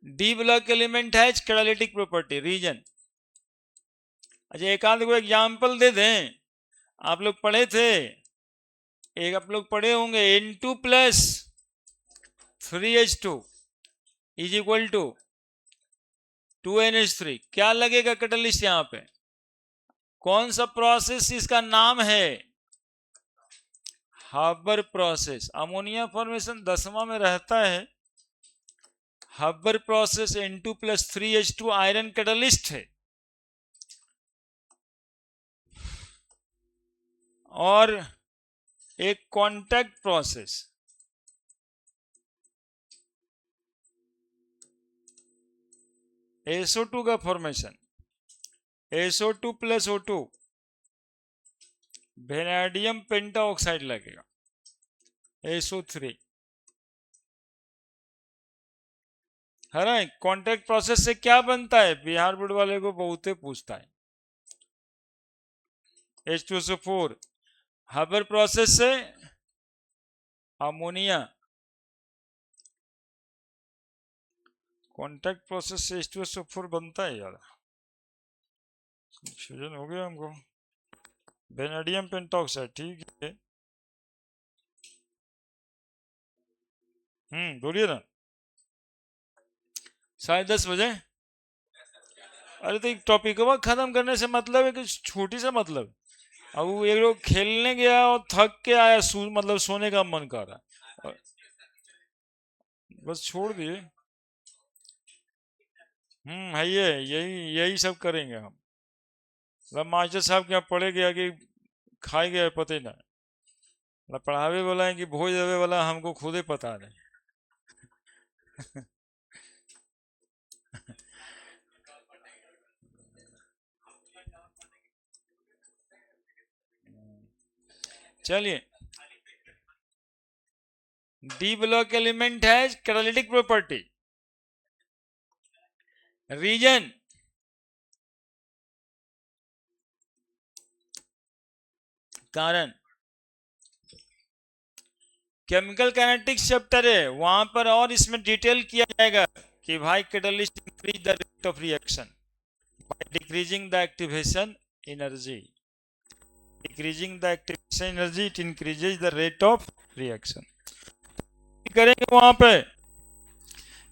डी ब्लॉक एलिमेंट है कैटालिटिक प्रॉपर्टी रीजन। अच्छा एक आध को एग्जाम्पल दे दें, आप लोग पढ़े थे, एक आप लोग पढ़े होंगे N2 plus 3H2 is equal to 2NH3। क्या लगेगा कैटलिस्ट यहां पे? कौन सा प्रोसेस इसका नाम है? Haber process. अमोनिया फॉर्मेशन 10वां में रहता है। Haber process N2 plus 3H2 iron catalyst है। और एक कांटेक्ट प्रोसेस SO2 का formation, SO2 plus O2 vanadium pentoxide लगेगा, SO3, है ना। कांटेक्ट प्रोसेस से क्या बनता है? बिहार बोर्ड वाले को बहुत पूछता है। H2SO4। हाबर प्रोसेस से अमोनिया, कांटेक्ट प्रोसेस से H2SO4 बनता है यार, कंफ्यूजन हो गया हमको। वेनेडियम पेंटाऑक्साइड, ठीक है। बोलिए ना। 10:30 बजे। अरे तो एक टॉपिक खत्म करने से मतलब है कि छोटी सा मतलब, अब वो एक लोग खेलने गया और थक के आया, मतलब सोने का मन कर रहा, बस छोड़ दिए। है ये, यही सब करेंगे हम। मास्टर साहब क्या पढ़े गया कि खाए गया पता ही ना, पढ़ावे वाला है कि भोज देवे वाला हमको खुद ही पता नहीं। चलिए, डी ब्लॉक एलिमेंट है कैटालिटिक प्रॉपर्टी रीजन। कारण केमिकल काइनेटिक्स चैप्टर है, वहां पर और इसमें डिटेल किया जाएगा कि भाई catalyst increase the rate of reaction by decreasing the activation energy, decreasing the activation energy it increases the rate of reaction. करेंगे वहां पे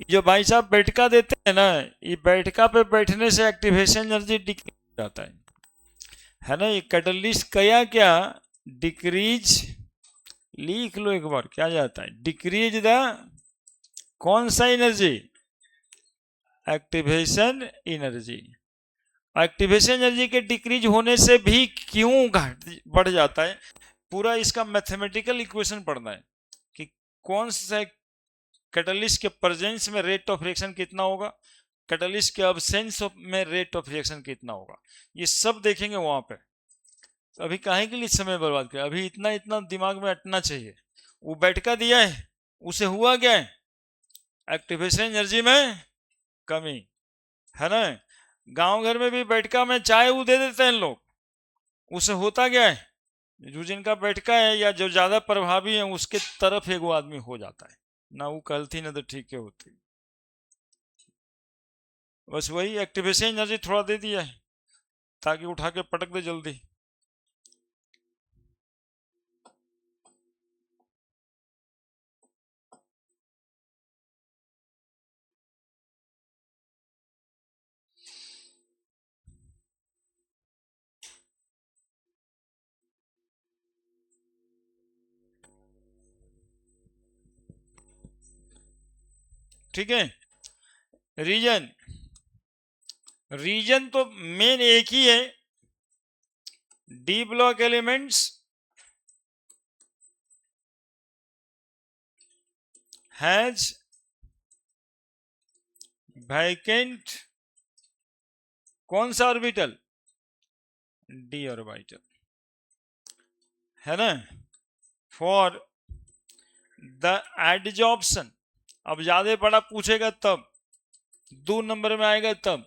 जो भाई साहब बैठका देते हैं ना, ये बैठका पे बैठने से एक्टिवेशन एनर्जी डिक्रीज हो जाता है ना। ये कैटलिस्ट क्या डिक्रीज, लिख लो एक बार क्या जाता है, डिक्रीज द कौन सा energy? Activation energy. Activation energy के डिक्रीज होने से भी क्यों बढ़ जाता है, पूरा इसका मैथमेटिकल इक्वेशन पढ़ना है कि कौन सा कैटलिस्ट के प्रेजेंस में रेट ऑफ रिएक्शन कितना होगा, कैटलिस्ट के अब्सेंस में रेट ऑफ रिएक्शन कितना होगा, ये सब देखेंगे वहां पे। तो अभी काहे के लिए समय बर्बाद करें, अभी इतना इतना दिमाग में अटना चाहिए। वो बैठका दिया है, उसे हुआ क्या है, एक्टिवेशन एनर्जी में कमी, है ना। गांव घर में भी बैठका में चाय वो दे देते हैं लोग, उसे होता क्या है, जो जिनका बैठका है या जो ज्यादा प्रभावी है उसके तरफ एक वो आदमी हो जाता है, ना वो कहती ना तो ठीक है होती। बस वही एक्टिवेशन एनर्जी थोड़ा दे दिया है ताकि उठा के पटक दे जल्दी। ठीक है, रीजन, रीजन तो मेन एक ही है, d block elements has vacant कौन सा ऑर्बिटल, डी ऑर्बिटल, है ना, फॉर द एडजॉर्प्शन। अब ज्यादा बड़ा पूछेगा तब, 2 नंबर में आएगा तब,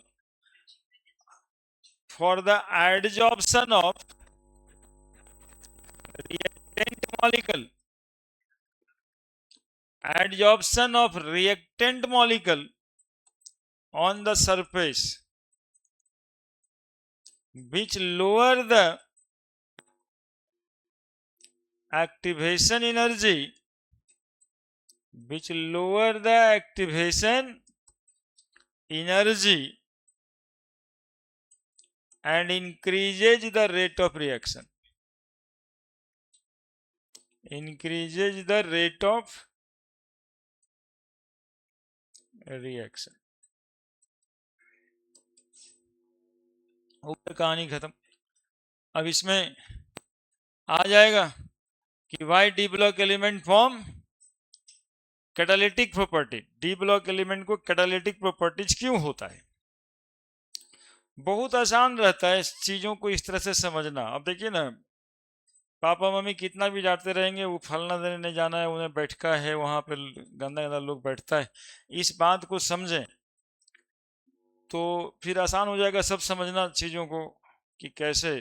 for the adsorption of reactant molecule, adsorption of reactant molecule on the surface which lower the activation energy, which lower the activation energy and increases the rate of reaction, increases the rate of reaction. ऊपर कहानी खत्म। अब इसमें आ जाएगा कि why d block element form catalytic property, d block element को कैटालिटिक प्रॉपर्टीज क्यों होता है। बहुत आसान रहता है चीजों को इस तरह से समझना। अब देखिए ना, पापा मम्मी कितना भी डांटते रहेंगे, वो फलना देने नहीं जाना है, उन्हें बैठका है वहां पे गंदा गंदा लोग बैठता है, इस बात को समझें तो फिर आसान हो जाएगा सब समझना चीजों को, कि कैसे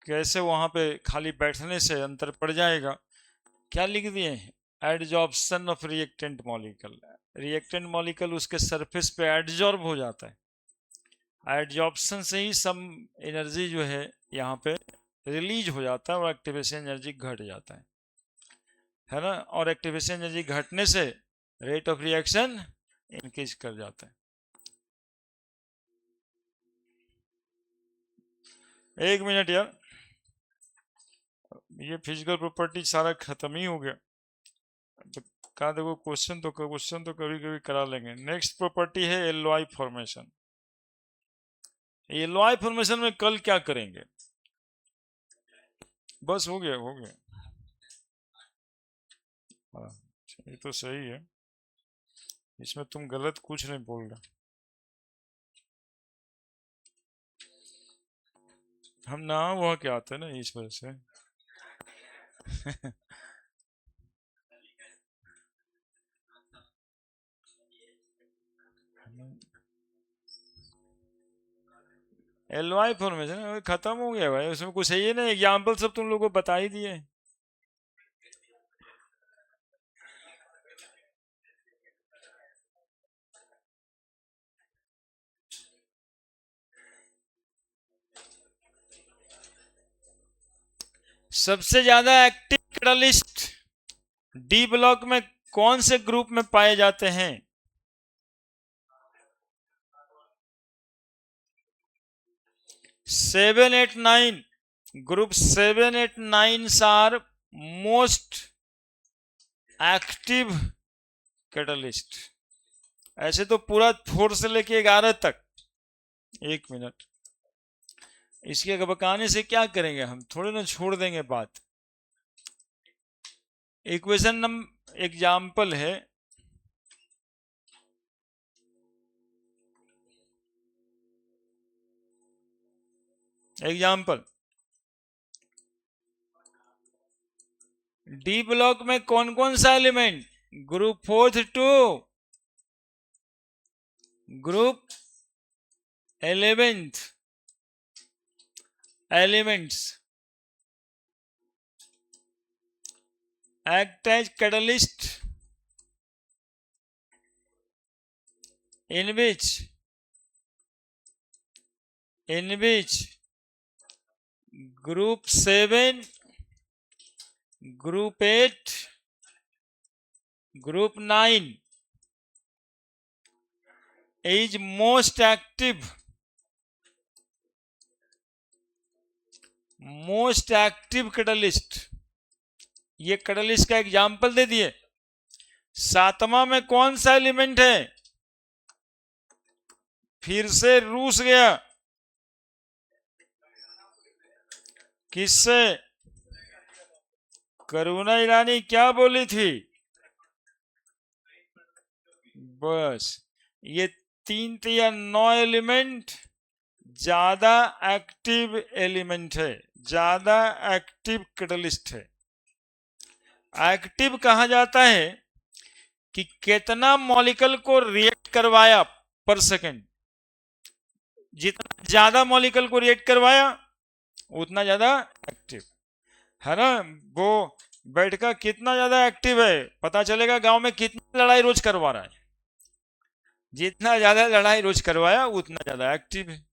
कैसे वहां पे खाली बैठने से अंतर पड़ जाएगा। क्या लिख दिए, adsorption of reactant molecule, reactant molecule उसके सरफेस पे एडजॉर्ब हो जाता है, एडजॉर्प्शन से ही सम एनर्जी जो है यहाँ पे रिलीज हो जाता है और एक्टिवेशन एनर्जी घट जाता है ना। और एक्टिवेशन एनर्जी घटने से रेट ऑफ रिएक्शन इंक्रीज कर जाता है। एक मिनट यार, ये फिजिकल प्रॉपर्टी सारा खत्म ही हो गया। तो कहा देखो क्वेश्चन तो कभी कभी करा लेंगे। नेक्स्ट प्रॉपर्टी है एलवाई फॉर्मेशन। एलवाई फॉर्मेशन में कल क्या करेंगे, बस हो गया हो गया। हाँ, ये तो सही है, इसमें तुम गलत कुछ नहीं बोल रहे। हम ना वहाँ के आते हैं ना, इस वजह से। एलवाई फॉर्मेशन खत्म हो गया भाई, उसमें कुछ है ही नहीं, एग्जाम्पल सब तुम लोगों को बता ही दिए। सबसे ज्यादा एक्टिव कैटलिस्ट डी ब्लॉक में कौन से ग्रुप में पाए जाते हैं, 7, 8, 9, group 7, 8, 9 are most active catalyst. ऐसे तो पूरा 4 से लेके 11 तक। एक मिनट, इसके बकाने से क्या करेंगे, हम थोड़े ना छोड़ देंगे बात। इक्वेशन नंबर एग्जाम्पल है, एग्जाम्पल डी ब्लॉक में कौन कौन सा element, group 4 to group 11th elements act as catalyst in which group 7, group 8, group 9 is most active catalyst. ये कैटलिस्ट का एग्जाम्पल दे दिए। 7वां में कौन सा एलिमेंट है, फिर से रूस गया, किससे, करुणा ईरानी क्या बोली थी, बस ये 3 या 9 एलिमेंट ज्यादा एक्टिव एलिमेंट है, ज्यादा एक्टिव कैटलिस्ट है। एक्टिव कहा जाता है कि कितना मॉलिक्यूल को रिएक्ट करवाया पर सेकेंड, जितना ज्यादा मॉलिक्यूल को रिएक्ट करवाया उतना ज्यादा एक्टिव है ना। वो बैठका कितना ज्यादा एक्टिव है पता चलेगा गांव में कितनी लड़ाई रोज करवा रहा है, जितना ज्यादा लड़ाई रोज करवाया उतना ज्यादा एक्टिव है।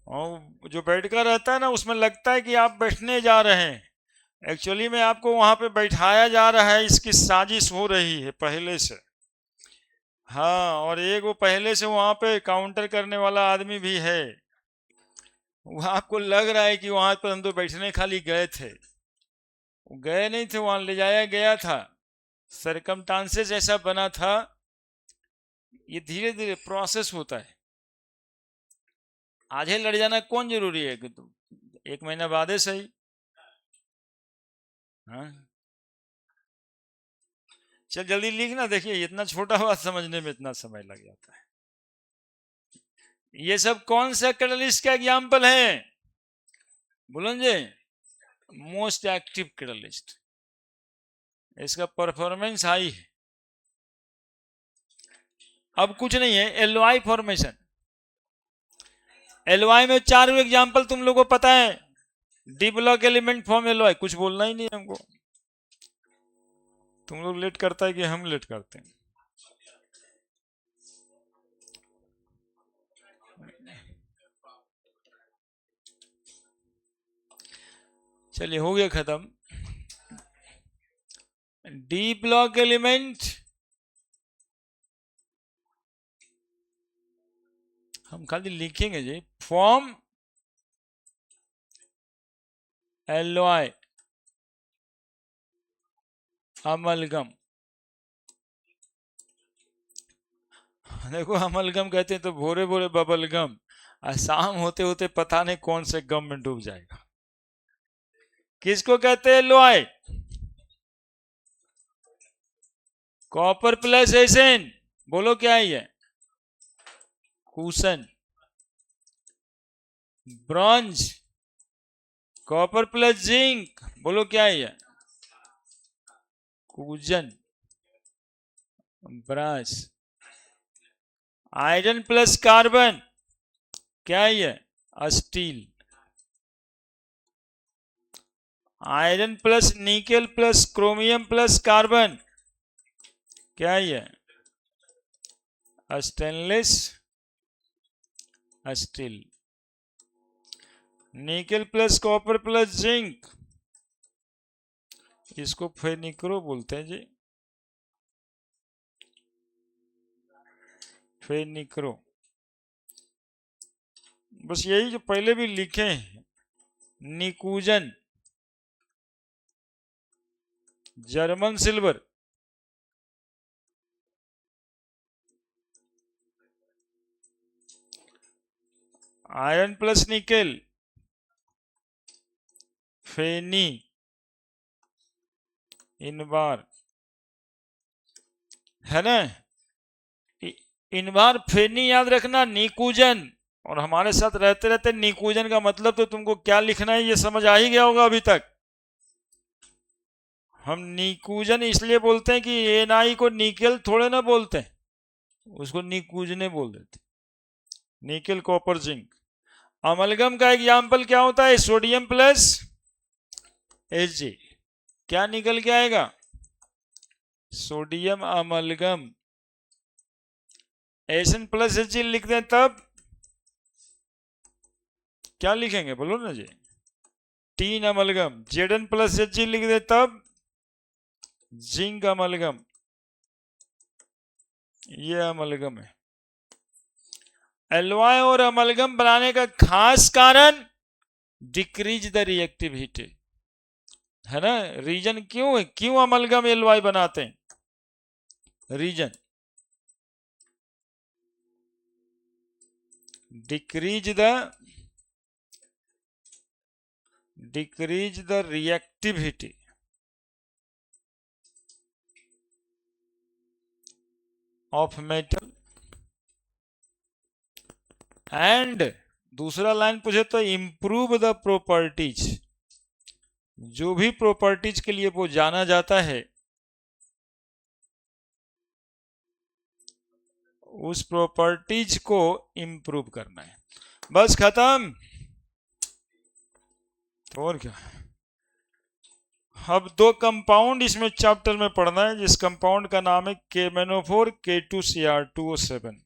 और जो बैठकर रहता है ना उसमें लगता है कि आप बैठने जा रहे हैं, एक्चुअली में आपको वहां पे बैठाया जा रहा है, इसकी साजिश हो रही है पहले से। हाँ, और एक वो पहले से वहां पे काउंटर करने वाला आदमी भी है, वो आपको लग रहा है कि वहां पर हम तो बैठने खाली गए थे, गए नहीं थे, वहां ले जाया गया था, सरकमस्टांसेस ऐसा बना था। ये धीरे धीरे प्रोसेस होता है। आज ही लड़ जाना कौन जरूरी है कि तुम 1 महीना बाद है सही। हाँ, चल जल्दी लिखना, देखिए इतना छोटा बात समझने में इतना समय लग जाता है। ये सब कौन सा कैटलिस्ट का एग्जाम्पल है, बोलो जी, मोस्ट एक्टिव कैटलिस्ट, इसका परफॉर्मेंस हाई है। अब कुछ नहीं है, एलवाई फॉर्मेशन, एलवाई में 4 एग्जाम्पल तुम लोगों को पता है, डी ब्लॉक एलिमेंट फॉर्म एलवाई, कुछ बोलना ही नहीं हमको, तुम लोग लेट करता है कि हम लेट करते हैं। चलिए हो गया खत्म। डी ब्लॉक एलिमेंट हम खाली लिखेंगे जी, फॉर्म एलवाई अमलगम। देखो अमलगम कहते हैं तो भोरे भोरे बबल गम, और शाम होते होते पता नहीं कौन से गम में डूब जाएगा। किसको कहते हैं एलवाई, कॉपर प्लस एसन, बोलो क्या है ये, कुशन। ब्रॉन्ज, कॉपर प्लस जिंक, बोलो क्या है ये, कुजन। ब्रास, आयरन प्लस कार्बन, क्या है ये, steel. Iron plus nickel plus chromium plus carbon, क्या है ये, stainless steel. Nickel plus copper plus zinc, इसको फेनिक्रो बोलते हैं जी, फेनिक्रो। बस यही जो पहले भी लिखे हैं, निकूजन, German silver, iron plus nickel, फेनी, इनबार, है ना। इनबार फेनी याद रखना, निकूजन, और हमारे साथ रहते रहते निकूजन का मतलब तो तुमको क्या लिखना है ये समझ आ ही गया होगा अभी तक। हम निकूजन इसलिए बोलते हैं कि एनआई को निकेल थोड़े ना बोलते हैं, उसको निकूजने बोल देते, निकेल कॉपर जिंक। अमलगम का एग्जाम्पल क्या होता है, सोडियम प्लस Hg, क्या निकल के आएगा, sodium amalgam. Sn plus Hg लिख दें तब क्या लिखेंगे बोलो ना जी, tin amalgam. Zn plus Hg लिख दें तब जिंक अमलगम, ये अमलगम है। एलॉय और अमलगम बनाने का खास कारण डिक्रीज द रिएक्टिविटी, है ना। रीजन क्यों है, क्यों अमलगम एलॉय बनाते हैं, reason decrease the reactivity of metal and, दूसरा लाइन पूछे तो इंप्रूव द प्रॉपर्टीज, जो भी प्रॉपर्टीज के लिए वो जाना जाता है उस प्रॉपर्टीज को इंप्रूव करना है, बस खत्म। तो और क्या, अब दो कंपाउंड इसमें चैप्टर में पढ़ना है, जिस कंपाउंड का नाम है KMnO4 K2Cr2O7।